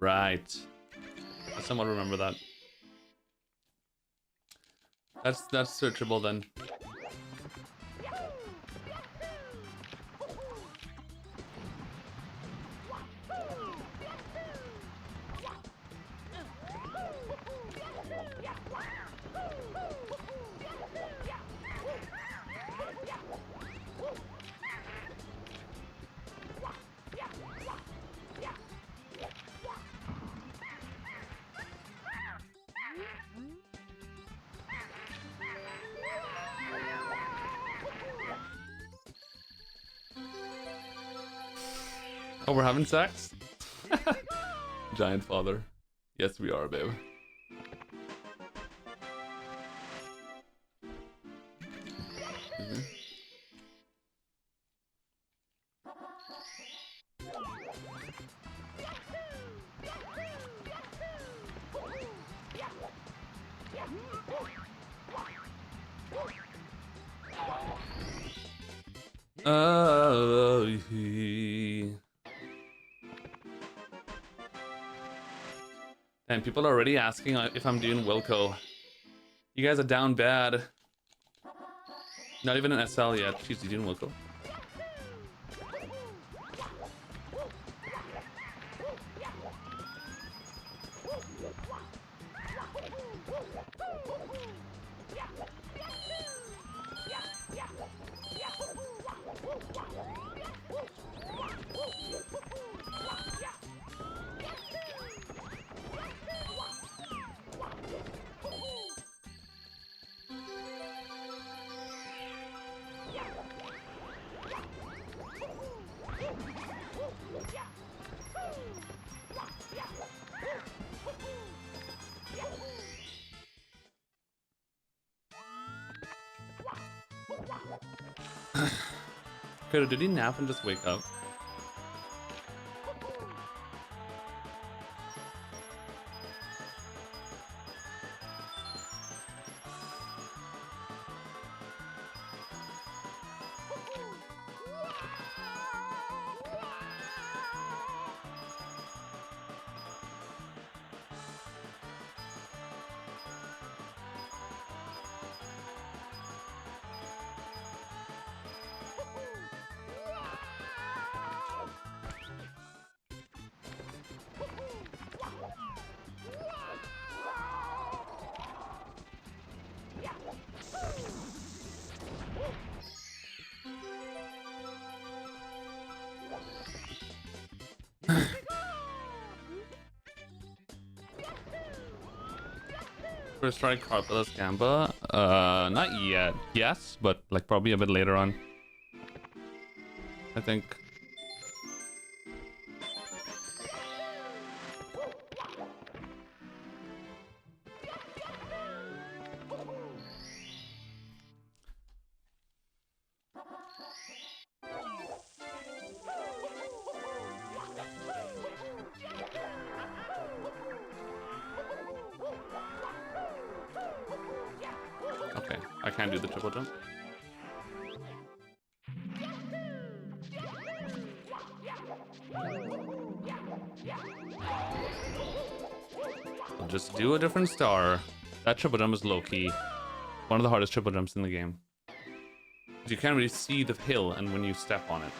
Right. I somewhat remember that. That's searchable then. Oh, we're having sex? Giant father. Yes, we are, babe. And people are already asking if I'm doing Wilco. You guys are down bad. Not even an SL yet. Jeez, you doing Wilco? Okay, did he nap and just wake up? First try Carpelus Gamba? Not yet. Yes, but like probably a bit later on. I think. Okay, I can't do the triple jump. I'll just do a different star. That triple jump is low-key. One of the hardest triple jumps in the game. You can't really see the hill and when you step on it.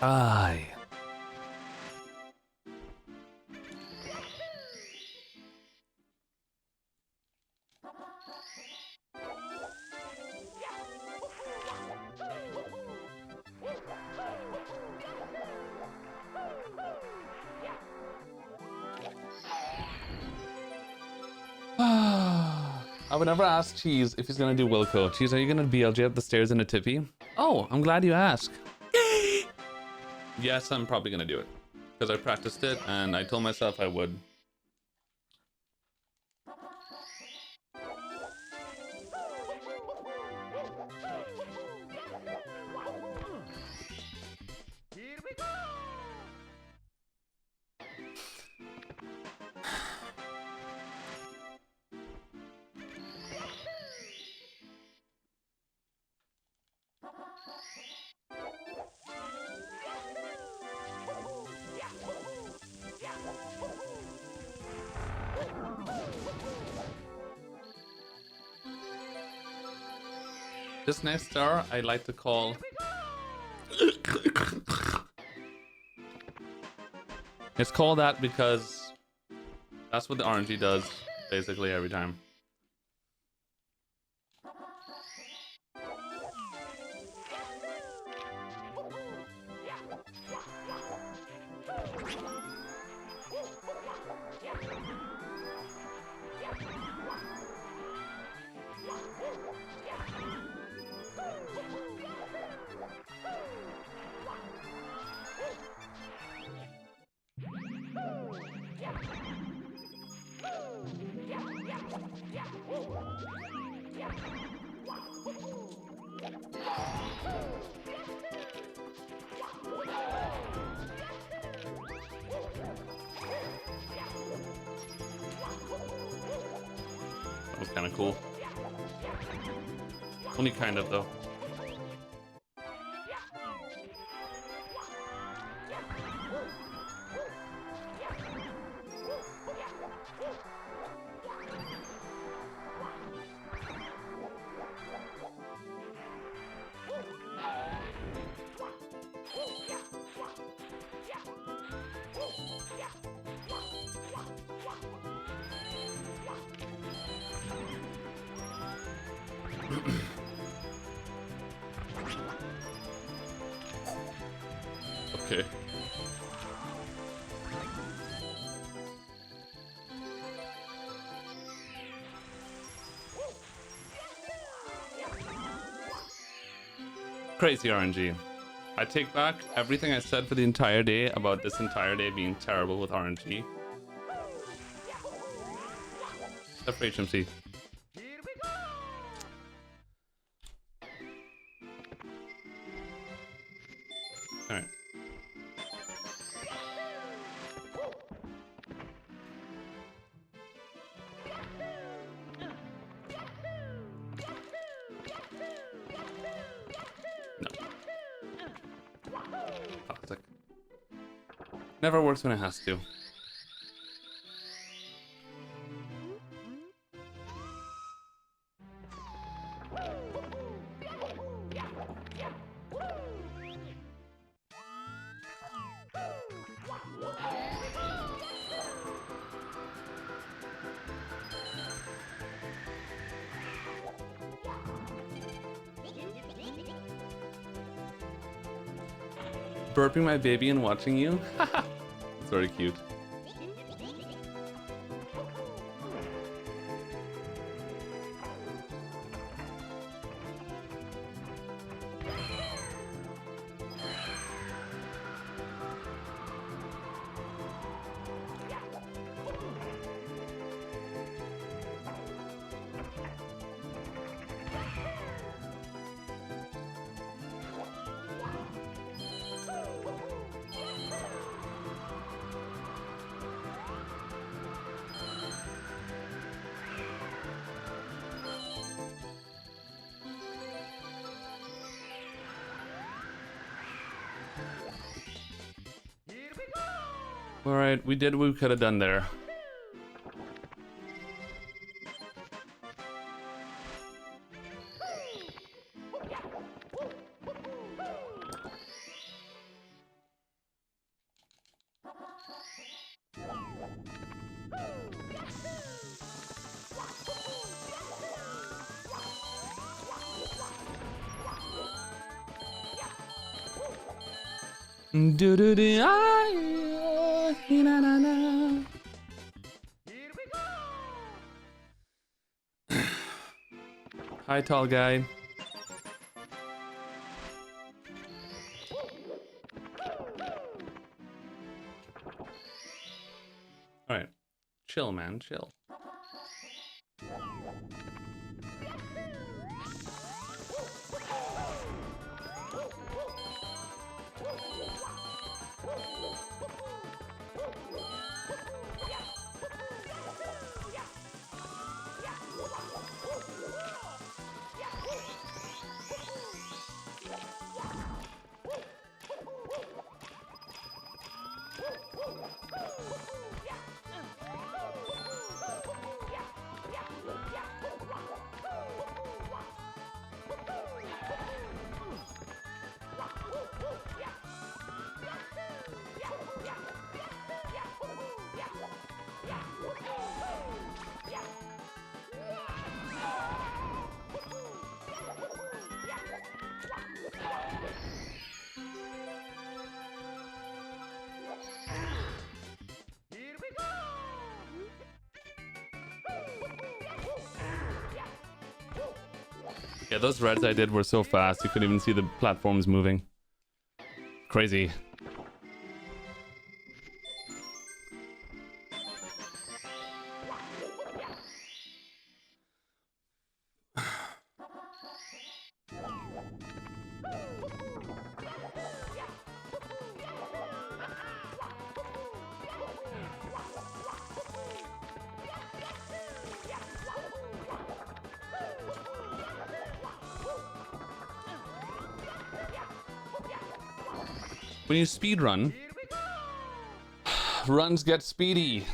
Aye. I would never ask Cheese if he's gonna do Wilco. Cheese, are you gonna BLJ up the stairs in a tippy? Oh, I'm glad you asked. Yes, I'm probably gonna do it. Because I practiced it and I told myself I would. This next star I like to call... It's called that because that's what the RNG does basically every time. That was kind of cool. Only kind of, though. Okay. Crazy RNG. I take back everything I said for the entire day about this entire day being terrible with RNG. Except for HMC. Alright. No. Toxic. Never works when it has to. Burping my baby and watching you? It's very cute. Alright, we did what we could have done there. Do do do na na na. Hi, tall guy. All right, chill, man, chill. Yeah, those reds I did were so fast, you couldn't even see the platforms moving. Crazy. When you speedrun, runs get speedy.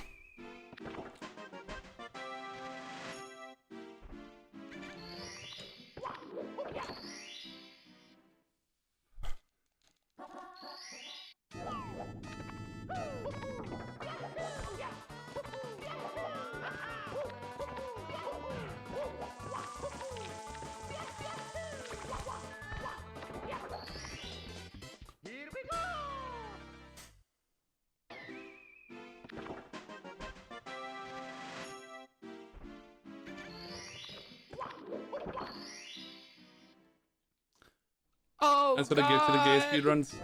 Oh, That's what I give to the gay speedruns.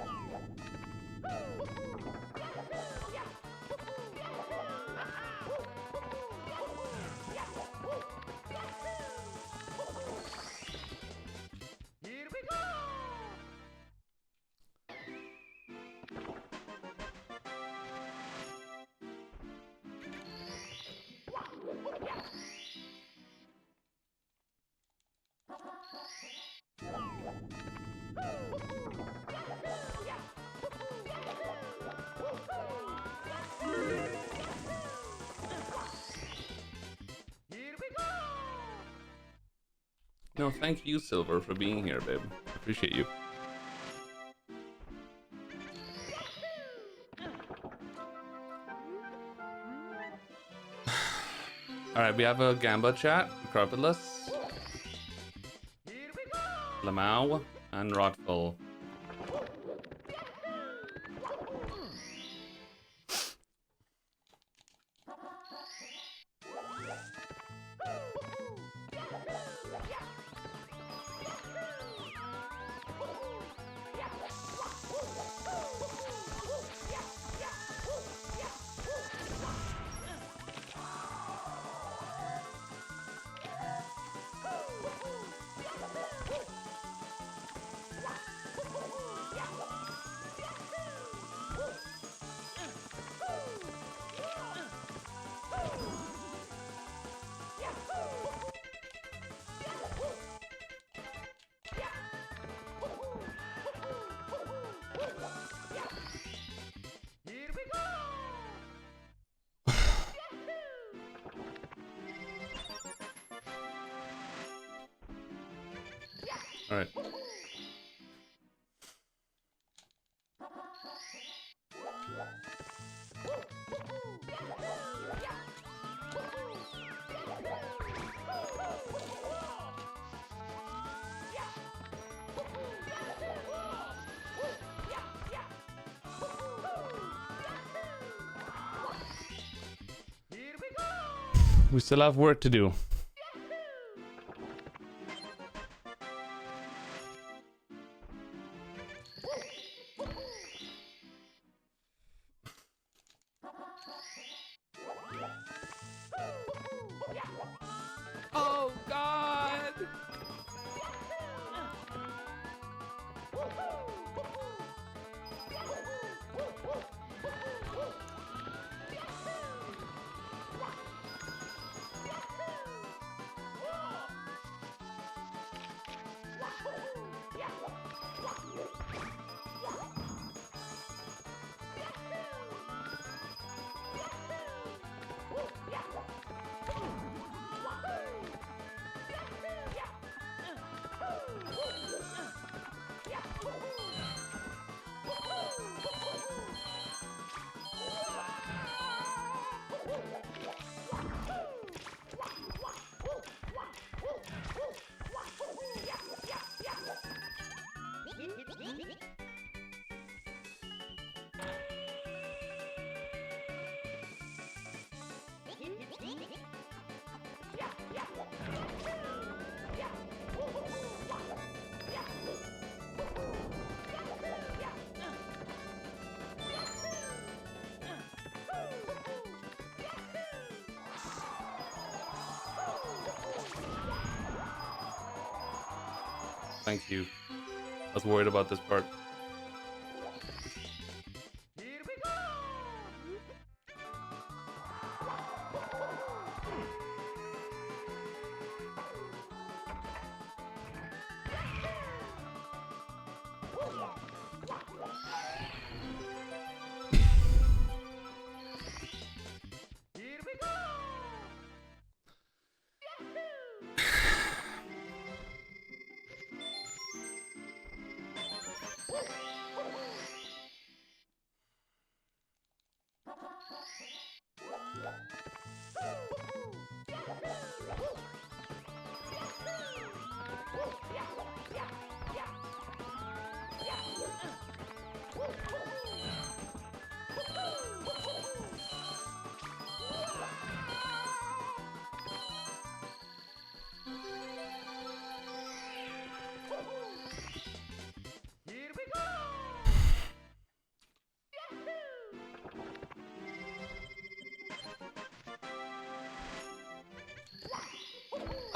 No, thank you, Silver, for being here, babe. Appreciate you. Alright, we have a Gamba chat, Carpetless, Lamau, and Rockful. Alright. We still have work to do. oh God! Thank you. I was worried about this part.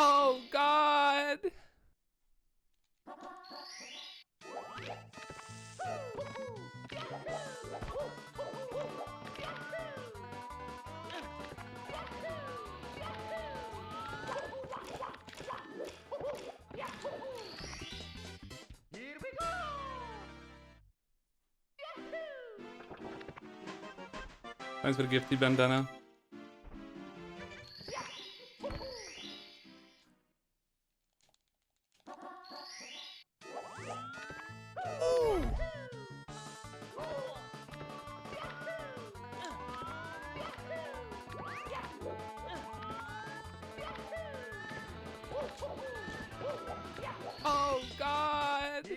Oh God! Thanks for the gifty bandana. Oh God!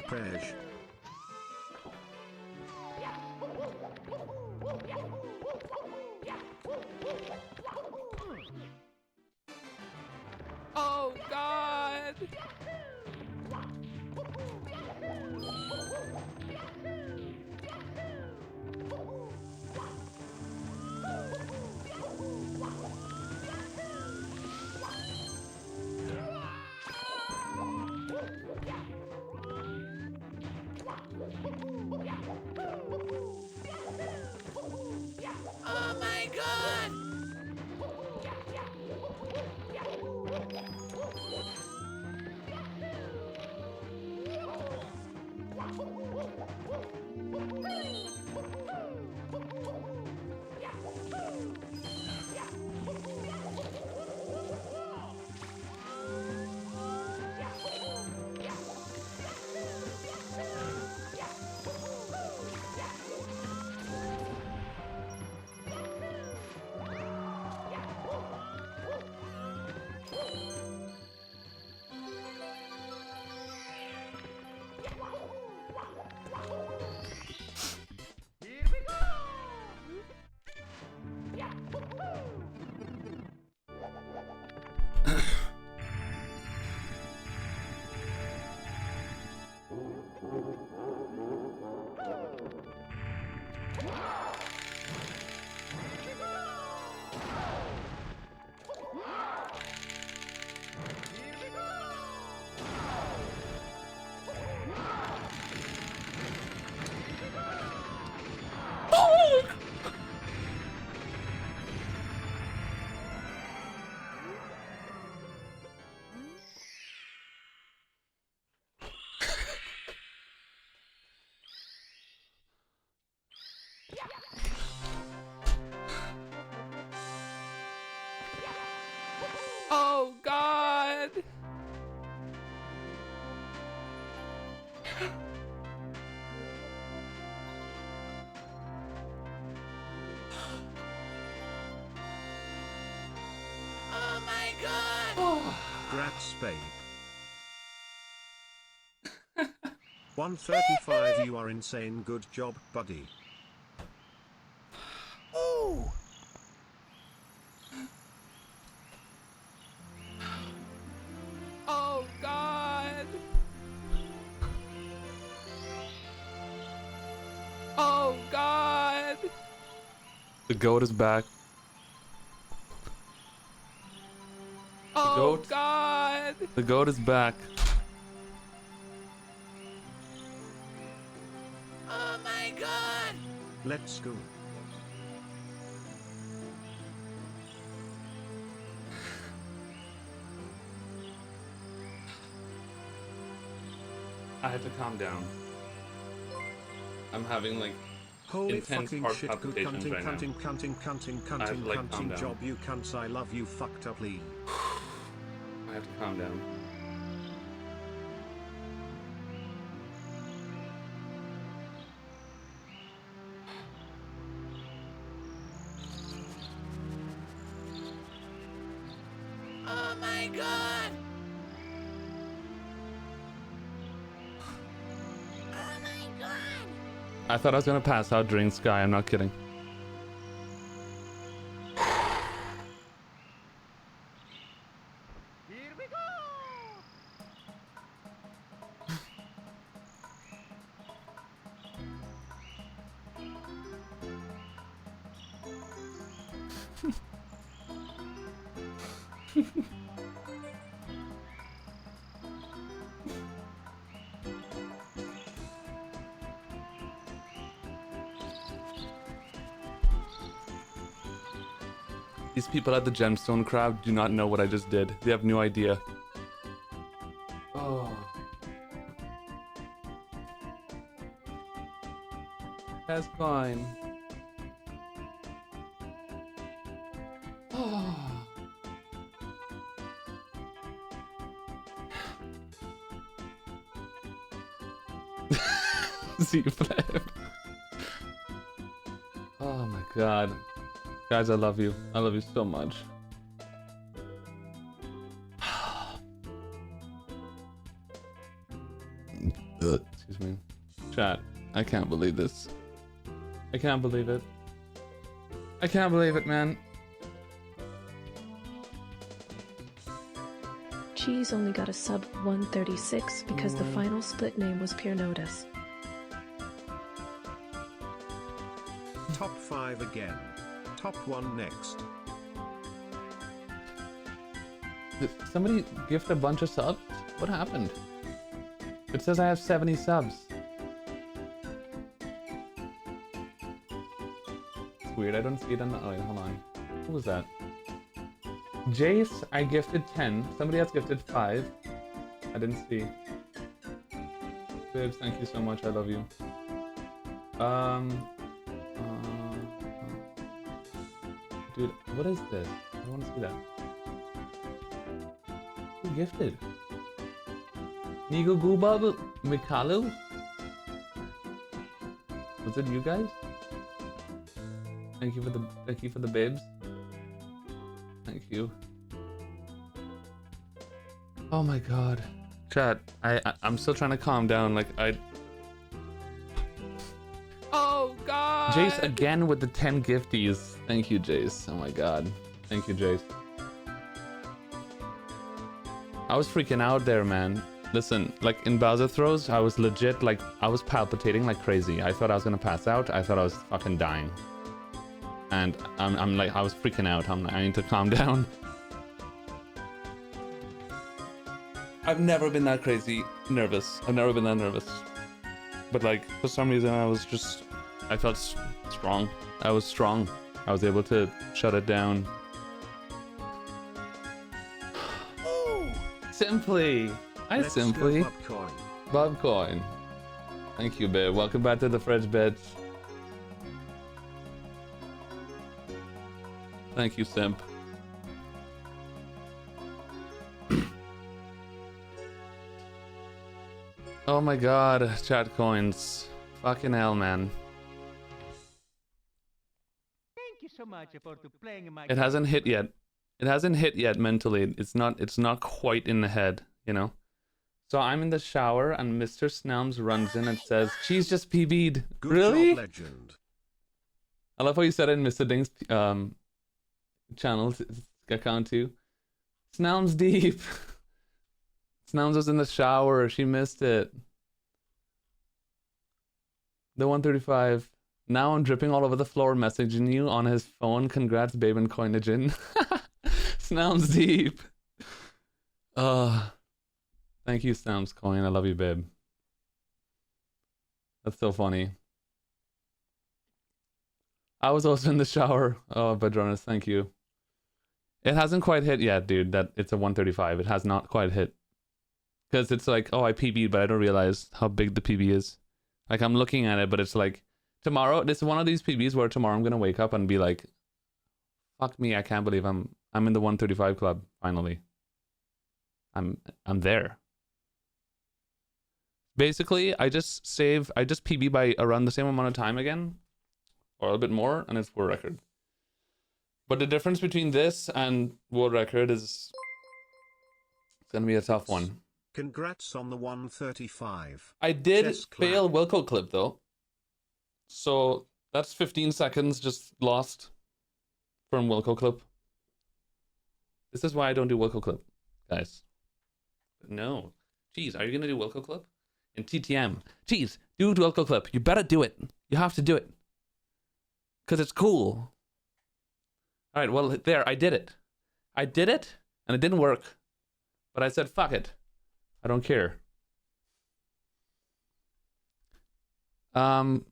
Crash. Oh God! Oh my God! Oh God! Oh my God! Grats babe. 135. You are insane. Good job, buddy. Oh! Oh God! Oh The goat is back. Oh goat. God! The goat is back. Oh my God! Let's go. I had to calm down. I'm having like Holy intense fucking heart shit, good palpitations cunting, right now. cunting, cunting, cunting, I have cunting, to, like, calm cunting down. job, you cunts, I love you, fucked up Lee. I have to calm down. Oh my God! Oh my god! I thought I was gonna pass out during Sky, I'm not kidding. Here we go! These people at the gemstone crowd do not know what I just did. They have no idea. Oh. That's fine. Oh. Z flip. Oh my god. Guys, I love you. I love you so much. Excuse me. Chat, I can't believe this. I can't believe it. I can't believe it, man. Cheese only got a sub 136 because the final split name was Pure Notice. Top 5 again. Top 1 next. Did somebody gift a bunch of subs? What happened? It says I have 70 subs. It's weird, I don't see it on the... Oh wait, hold on. Who was that? Jace, I gifted 10. Somebody else gifted 5. I didn't see. Bibs, thank you so much, I love you. Dude, what is this? I want to see that. Who gifted? Nigo Goobab Mikalu? Was it you guys? Thank you for the babes. Thank you. Oh my god. Chat, I'm still trying to calm down, like Oh God! Jace again with the 10 gifties. Thank you, Jace. Oh my god. Thank you, Jace. I was freaking out there, man. Listen, like in Bowser throws, I was legit, like, I was palpitating like crazy. I thought I was gonna pass out. I thought I was fucking dying. And I'm like, I was freaking out. I'm like, I need to calm down. I've never been that crazy nervous. I've never been that nervous. But like, for some reason, I felt strong. I was strong. I was able to shut it down. Ooh! Simply. Hi, Let's go, Simply. Bobcoin. Bobcoin. Thank you, babe. Welcome back to the fridge, bitch. Thank you, Simp. Oh my god, chat coins. Fucking hell, man. Thank you so much for playing my It hasn't hit yet. It hasn't hit yet mentally. It's not quite in the head, you know? So I'm in the shower and Mr. Snelms runs in and says, "She's just PB'd." Good Really? job, legend. I love how you said it in Mr. Ding's channel account too. Snelms deep. Snelms was in the shower. She missed it. The 135. Now I'm dripping all over the floor messaging you on his phone. Congrats, babe, and coinage in. Sounds deep. Thank you, Sam's coin. I love you, babe. That's so funny. I was also in the shower. Oh, Badronis, thank you. It hasn't quite hit yet, dude, that it's a 135. It has not quite hit. Because it's like, oh, I PB'd, but I don't realize how big the PB is. Like, I'm looking at it, but it's like, tomorrow, this is one of these PBs where tomorrow I'm going to wake up and be like, fuck me, I can't believe I'm in the 135 club, finally. I'm there. Basically, I just PB by around the same amount of time again, or a little bit more, and it's world record. But the difference between this and world record is it's gonna be a tough one. Congrats on the 135. I did Chest fail clap. Wilco clip though, so that's 15 seconds just lost from Wilco clip. This is why I don't do Wilco clip, guys. No, jeez, are you gonna do Wilco clip? In TTM. Jeez, do Wilco clip. You better do it. You have to do it. Because it's cool. Alright, well, there, I did it. I did it, and it didn't work. But I said, fuck it. I don't care. Can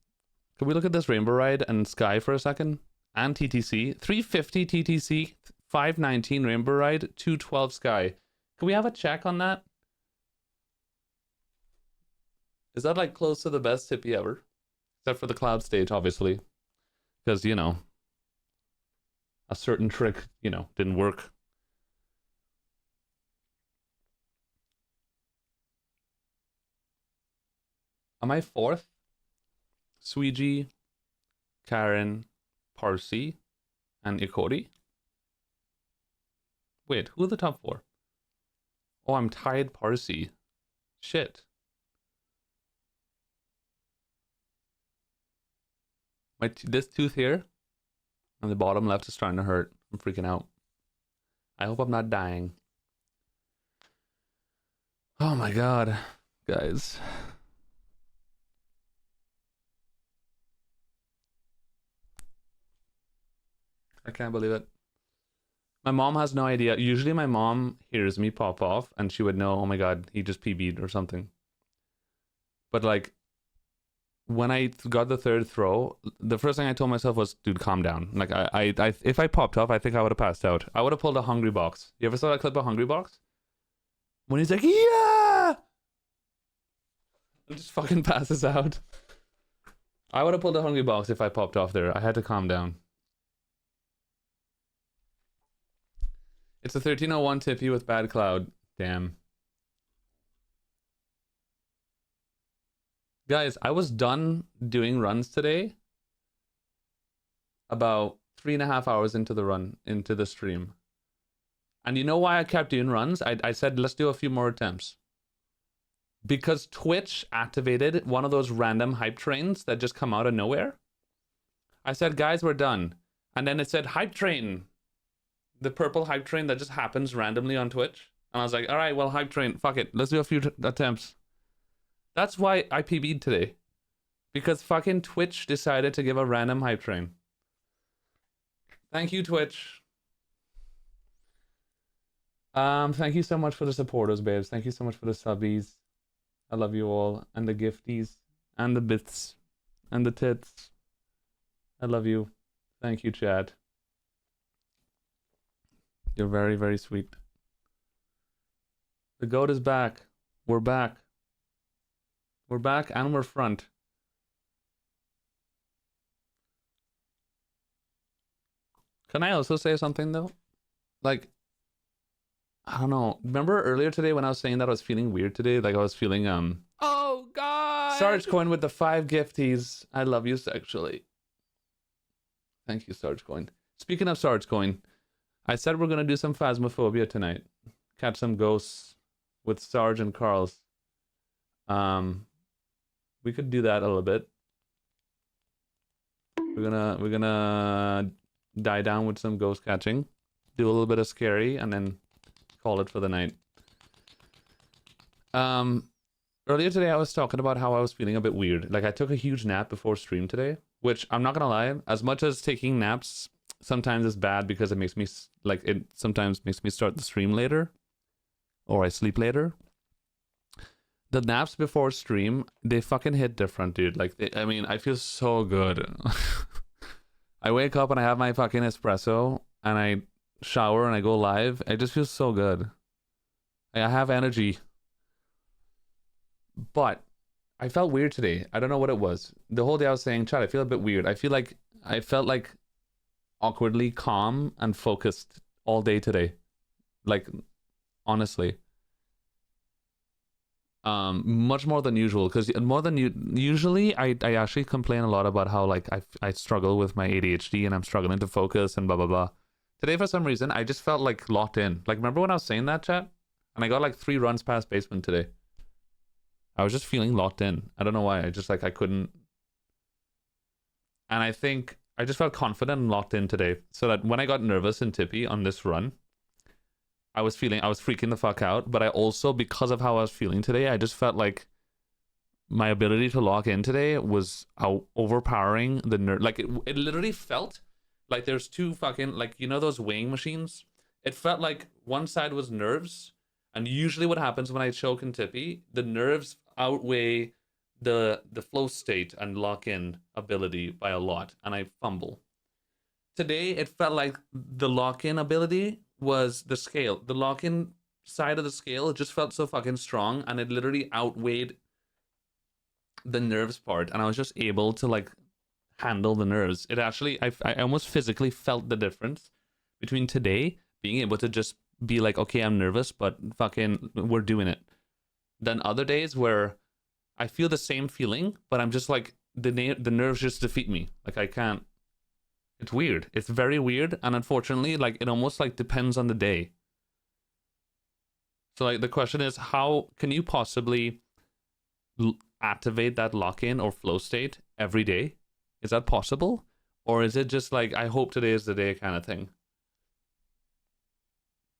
we look at this Rainbow Ride and Sky for a second? And TTC. 350 TTC, 519 Rainbow Ride, 212 Sky. Can we have a check on that? Is that like close to the best tippy ever? Except for the cloud stage, obviously. Because, you know, a certain trick, you know, didn't work. Am I fourth? Sweegie, Karen, Parsi, and Ikori? Wait, who are the top four? Oh, I'm tied Parsi. Shit. This tooth here on the bottom left is starting to hurt. I'm freaking out. I hope I'm not dying. Oh my god, guys. I can't believe it. My mom has no idea. Usually my mom hears me pop off and she would know, oh my god, he just PB'd or something. But like, when I got the third throw, the first thing I told myself was, dude, calm down. Like, I if I popped off, I think I would have passed out. I would have pulled a Hungry Box. You ever saw that clip of Hungry Box? When he's like, yeah! And just fucking passes out. I would have pulled a Hungry Box if I popped off there. I had to calm down. It's a 1301 tippy with bad cloud. Damn. Guys, I was done doing runs today about 3.5 hours into the stream. And you know why I kept doing runs? I said, let's do a few more attempts. Because Twitch activated one of those random hype trains that just come out of nowhere. I said, guys, we're done. And then it said, hype train. The purple hype train that just happens randomly on Twitch. And I was like, all right, well, hype train, fuck it. Let's do a few attempts. That's why I PB'd today. Because fucking Twitch decided to give a random hype train. Thank you, Twitch. Thank you so much for the supporters, babes. Thank you so much for the subbies. I love you all. And the gifties. And the bits. And the tits. I love you. Thank you, chat. You're very, very sweet. The goat is back. We're back. We're back and we're front. Can I also say something though? Like, I don't know. Remember earlier today when I was saying that I was feeling weird today? Like I was feeling Oh god! Sarge Coin with the 5 gifties. I love you sexually. Thank you, Sarge Coin. Speaking of Sarge Coin, I said we're gonna do some Phasmophobia tonight. Catch some ghosts with Sarge and Carl's. We could do that a little bit. We're gonna die down with some ghost catching, do a little bit of scary, and then call it for the night. Earlier today, I was talking about how I was feeling a bit weird. Like, I took a huge nap before stream today, which I'm not gonna lie, as much as taking naps sometimes is bad because it makes me, it sometimes makes me start the stream later, or I sleep later. The naps before stream, they fucking hit different, dude. Like, I mean, I feel so good. I wake up and I have my fucking espresso, and I shower and I go live. I just feel so good. I have energy. But I felt weird today. I don't know what it was. The whole day I was saying, Chad, I feel a bit weird. I felt like awkwardly calm and focused all day today. Like, honestly. Much more than usual, because usually I actually complain a lot about how like I struggle with my ADHD and I'm struggling to focus and blah blah blah. Today for some reason I just felt like locked in. Like, remember when I was saying that, chat? And I got like 3 runs past basement today. I was just feeling locked in. I don't know why. I just like I couldn't. And I think I just felt confident and locked in today, so that when I got nervous and tippy on this run, I was freaking the fuck out, but I also, because of how I was feeling today, I just felt like my ability to lock in today was overpowering the nerve. Like, it literally felt like there's 2 fucking, like, you know those weighing machines? It felt like one side was nerves, and usually what happens when I choke and tippy, the nerves outweigh the flow state and lock in ability by a lot, and I fumble. Today, it felt like the lock-in ability was the scale. The lock-in side of the scale, it just felt so fucking strong, and it literally outweighed the nerves part, and I was just able to like handle the nerves. It actually, I almost physically felt the difference between today being able to just be like, okay, I'm nervous, but fucking we're doing it, than other days where I feel the same feeling, but I'm just like, the nerves just defeat me. Like, I can't. It's weird. It's very weird, and unfortunately, like, it almost like depends on the day. So like the question is, how can you possibly activate that lock-in or flow state every day? Is that possible? Or is it just like, I hope today is the day kind of thing?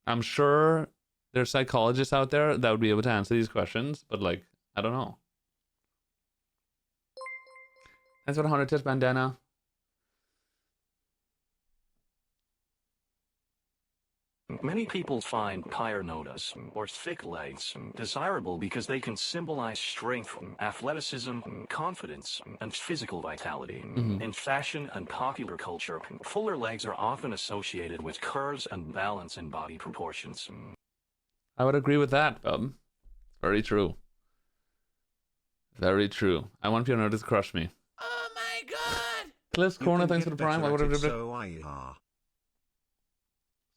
I'm sure there's psychologists out there that would be able to answer these questions, but like, I don't know. Thanks for the 100 tips, Bandana. Many people find pyronotas, or thick legs, desirable because they can symbolize strength, athleticism, confidence, and physical vitality. In fashion and popular culture, fuller legs are often associated with curves and balance in body proportions. I would agree with that, bub. Very true. Very true. I want Pyronota to crush me. Oh my god! Cliff's Corner, thanks for the prime. So I are.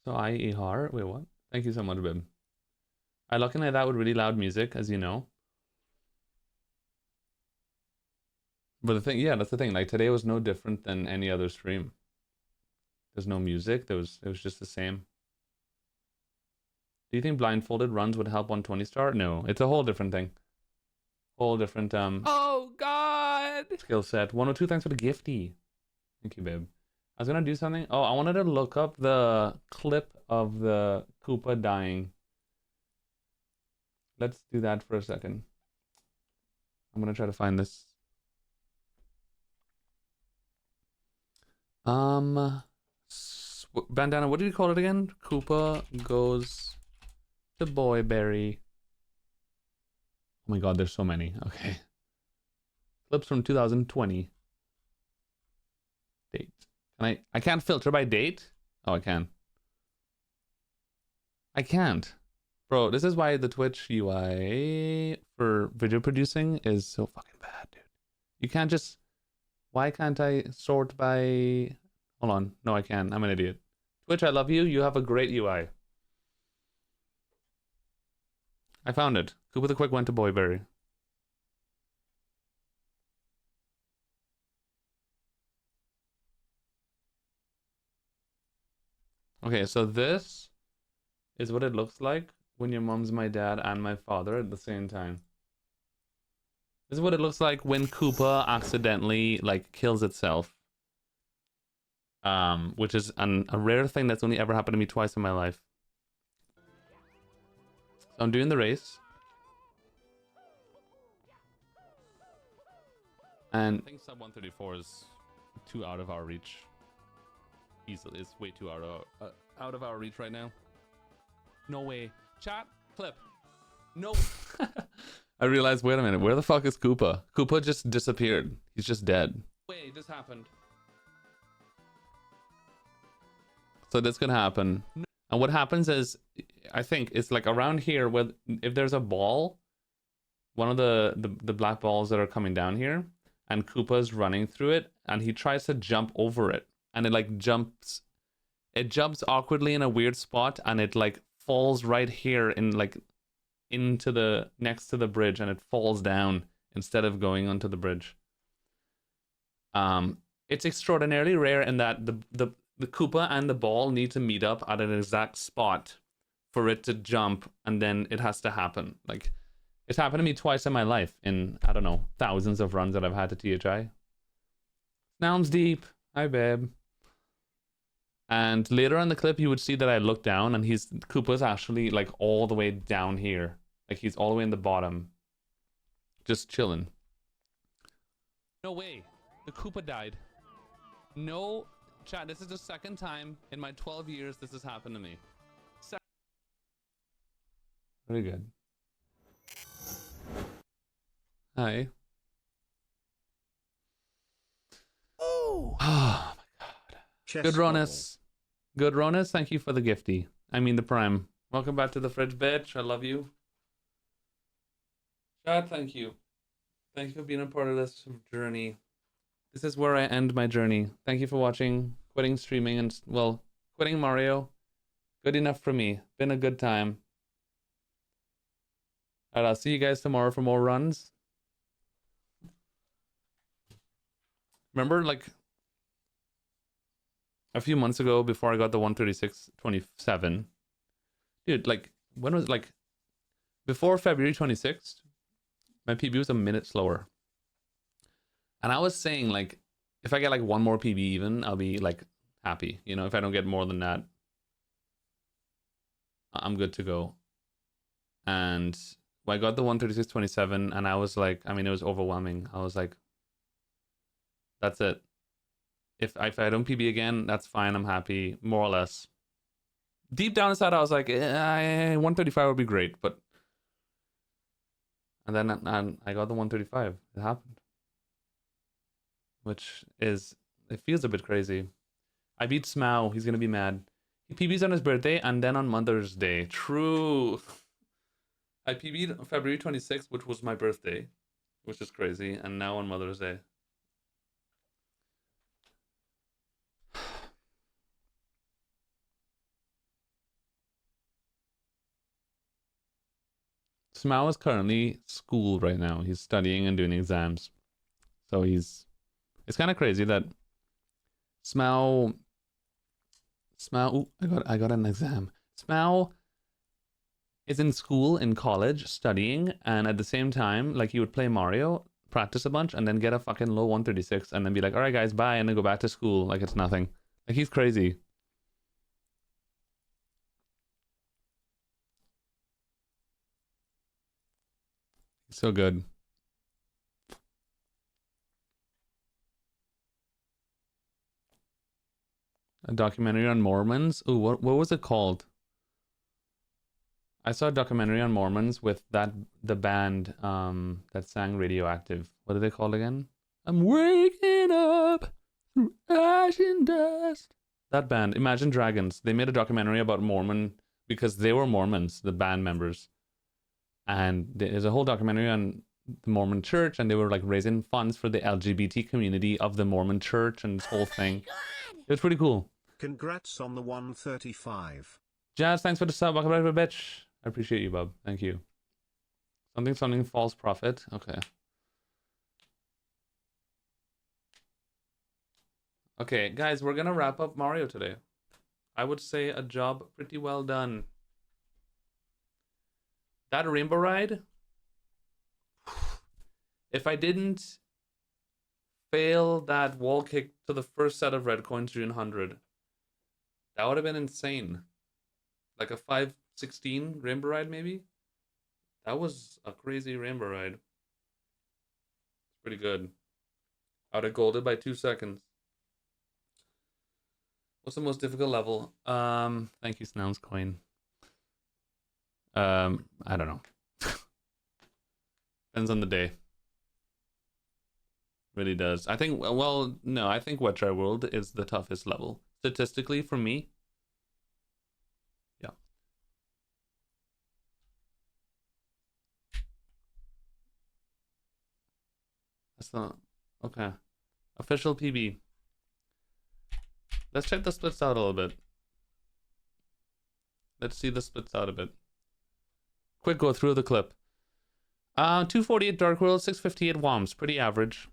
So I Ihar. Wait, what? Thank you so much, babe. I look in at that with really loud music, as you know. But the thing, yeah, that's the thing. Like, today was no different than any other stream. There's no music. It was just the same. Do you think blindfolded runs would help on 20 star? No, it's a whole different thing. Whole different Oh God! skill set. 102, thanks for the gifty. Thank you, babe. I was gonna do something. Oh, I wanted to look up the clip of the Koopa dying. Let's do that for a second. I'm gonna try to find this. Bandana, what did you call it again? Koopa goes to Boyberry. Oh my god, there's so many. Okay. Clips from 2020. Date. I can't filter by date? Oh, I can. I can't. Bro, this is why the Twitch UI for video producing is so fucking bad, dude. You can't just... Why can't I sort by... Hold on. No, I can. I'm an idiot. Twitch, I love you. You have a great UI. I found it. Koopa the Quick went to Boyberry. Okay, so this is what it looks like when your mom's my dad and my father at the same time. This is what it looks like when Koopa accidentally, like, kills itself. Which is a rare thing that's only ever happened to me twice in my life. So I'm doing the race. And I think sub 134 is too out of our reach. Easily, it's way too out of our reach right now. No way. Chat clip. No. I realized, wait a minute, where the fuck is Koopa? Koopa just disappeared. He's just dead. Wait, this happened. So this could happen. And what happens is, I think it's like around here, where if there's a ball, one of the black balls that are coming down here, and Koopa's running through it, and he tries to jump over it, and it like jumps, it jumps awkwardly in a weird spot, and it like falls right here in like into the next to the bridge, and it falls down instead of going onto the bridge. It's extraordinarily rare in that the Koopa and the ball need to meet up at an exact spot for it to jump, and then it has to happen. Like, it's happened to me twice in my life in, I don't know, thousands of runs that I've had to THI. Sounds deep. Hi, babe. And later in the clip, you would see that I look down, and Koopa's actually like all the way down here. Like, he's all the way in the bottom. Just chilling. No way. The Koopa died. No, chat, this is the second time in my 12 years this has happened to me. Very good. Hi. Oh my god. Good Ronis. Good Ronis, thank you for the gifty. I mean the prime. Welcome back to the fridge, bitch. I love you. Chad, thank you. Thank you for being a part of this journey. This is where I end my journey. Thank you for watching, quitting streaming, and, well, quitting Mario. Good enough for me. Been a good time. Alright, I'll see you guys tomorrow for more runs. Remember, like, a few months ago, before I got the 136.27, dude, like, when was, like, before February 26th, my PB was a minute slower. And I was saying, like, if I get, like, one more PB even, I'll be, like, happy. You know, if I don't get more than that, I'm good to go. And I got the 136.27, and I was like, I mean, it was overwhelming. I was like, that's it. If I don't PB again, that's fine. I'm happy, more or less. Deep down inside, I was like, 135 would be great, but... And then I got the 135. It happened. Which is... It feels a bit crazy. I beat Smow. He's going to be mad. He PBs on his birthday and then on Mother's Day. True. I PB'd on February 26th, which was my birthday. Which is crazy. And now on Mother's Day. Smow is currently school right now. He's studying and doing exams. So it's kind of crazy that Smow, ooh, I got an exam. Smow is in school, in college, studying, and at the same time, like, he would play Mario, practice a bunch, and then get a fucking low 136, and then be like, all right, guys, bye, and then go back to school like it's nothing. Like, he's crazy. He's so good. A documentary on Mormons? Ooh, what was it called? I saw a documentary on Mormons with the band that sang Radioactive. What are they called again? I'm waking up through ash and dust. That band, Imagine Dragons. They made a documentary about Mormon because they were Mormons, the band members. And there's a whole documentary on the Mormon church, and they were like raising funds for the LGBT community of the Mormon church and this whole thing. It was pretty cool. Congrats on the 135. Jazz, thanks for the sub. Welcome back to the bitch. I appreciate you, bub. Thank you. Something, false prophet. Okay. Okay, guys, we're gonna wrap up Mario today. I would say a job pretty well done. That rainbow ride, if I didn't fail that wall kick to the first set of red coins during 100, that would have been insane. Like a 516 rainbow ride, maybe? That was a crazy rainbow ride. It's pretty good. I would have golded by 2 seconds. What's the most difficult level? Thank you, Snell's coin. I don't know. Depends on the day. Really does. I think, well, no, I think Wet Dry World is the toughest level. Statistically, for me. Yeah. That's not... Okay. Official PB. Let's check the splits out a little bit. Let's see the splits out a bit. Quick go through the clip. 248 Dark World, 658 WOMs. Pretty average.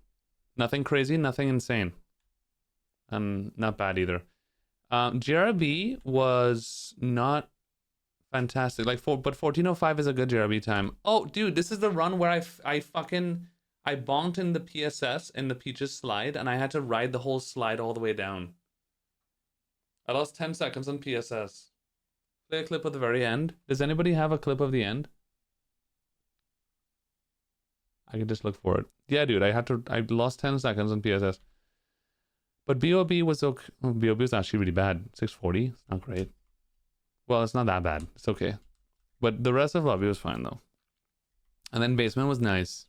Nothing crazy, nothing insane. And not bad either. JRB was not fantastic. But 1405 is a good JRB time. Oh, dude, this is the run where I bonked in the PSS in the Peaches slide, and I had to ride the whole slide all the way down. I lost 10 seconds on PSS. Play a clip at the very end. Does anybody have a clip of the end? I can just look for it. Yeah, dude, I lost 10 seconds on PSS. But BOB was okay. Oh, BOB was actually really bad. 640. It's not great. Well, it's not that bad. It's okay. But the rest of lobby was fine, though. And then basement was nice.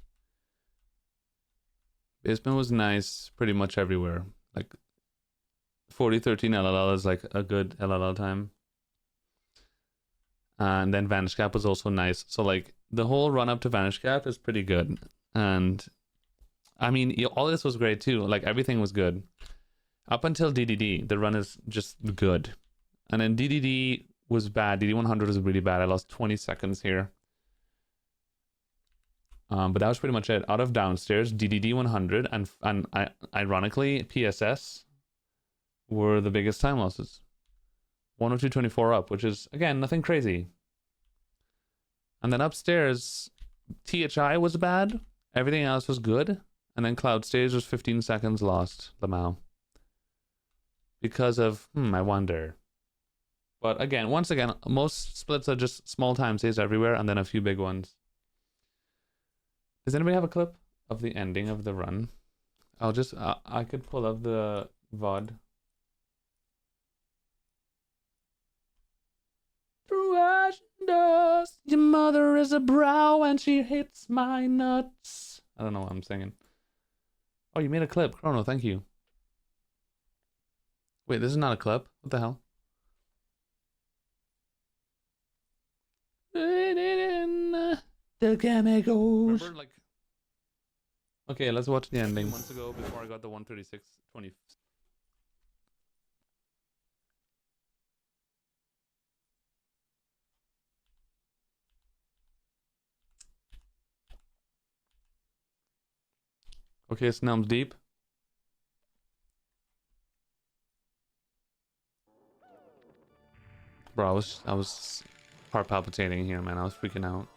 Basement was nice pretty much everywhere. Like 4013 LLL is like a good LLL time. And then Vanish Cap was also nice. So like the whole run up to Vanish Cap is pretty good. And I mean, all this was great too. Like everything was good. Up until DDD, the run is just good. And then DDD was bad. DD 100 was really bad. I lost 20 seconds here. But that was pretty much it. Out of downstairs, DDD 100 and ironically, PSS were the biggest time losses. 102.24 up, which is, again, nothing crazy. And then upstairs, THI was bad. Everything else was good. And then Cloud Stage was 15 seconds lost, Lamau. Because of, I wonder. But again, once again, most splits are just small time stays everywhere and then a few big ones. Does anybody have a clip of the ending of the run? I'll just, I could pull up the VOD. Through ash and dust, your mother is a brow and she hits my nuts. I don't know what I'm singing. Oh, you made a clip. Chrono, thank you. Wait, this is not a clip? What the hell? The chemicals. Remember, like... Okay, let's watch the ending. Months ago, before I got the 136.20. Okay, Snelm's deep. Bro, I was heart palpitating here, man. I was freaking out.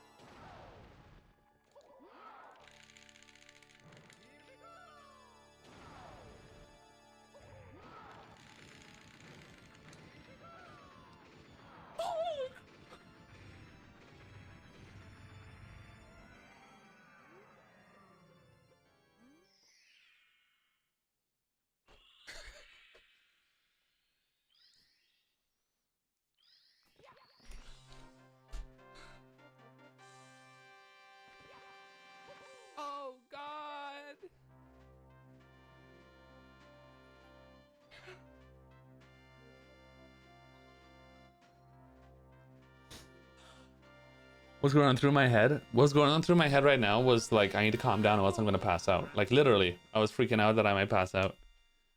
Oh, God. What's going on through my head? What's going on through my head right now was like, I need to calm down or else I'm going to pass out. Like literally, I was freaking out that I might pass out.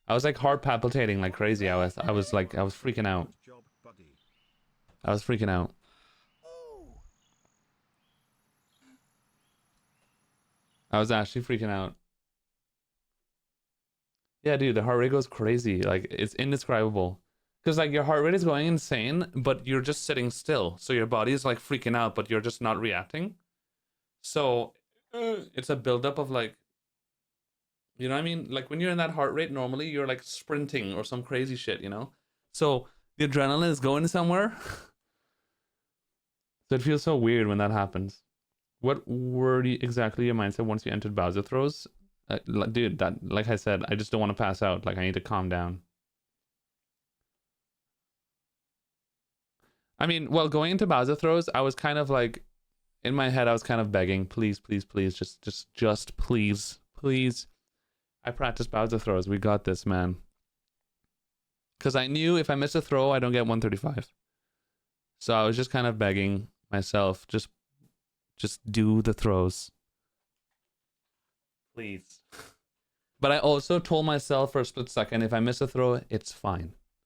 I was like heart palpitating like crazy. I was freaking out. I was freaking out. I was actually freaking out. Yeah, dude, the heart rate goes crazy. Like, it's indescribable. Because, like, your heart rate is going insane, but you're just sitting still. So your body is, like, freaking out, but you're just not reacting. So, it's a buildup of, like... You know what I mean? Like, when you're in that heart rate, normally you're, like, sprinting or some crazy shit, you know? So, the adrenaline is going somewhere. So it feels so weird when that happens. What were exactly your mindset once you entered Bowser Throws? Dude, that, like I said, I just don't want to pass out. Like, I need to calm down. I mean, well, going into Bowser throws, I was kind of like, in my head, I was kind of begging, please, please, please, just please, please. I practiced Bowser throws. We got this, man. Because I knew if I miss a throw, I don't get 135. So I was just kind of begging myself, just do the throws. Please. But I also told myself for a split second, if I miss a throw, it's fine.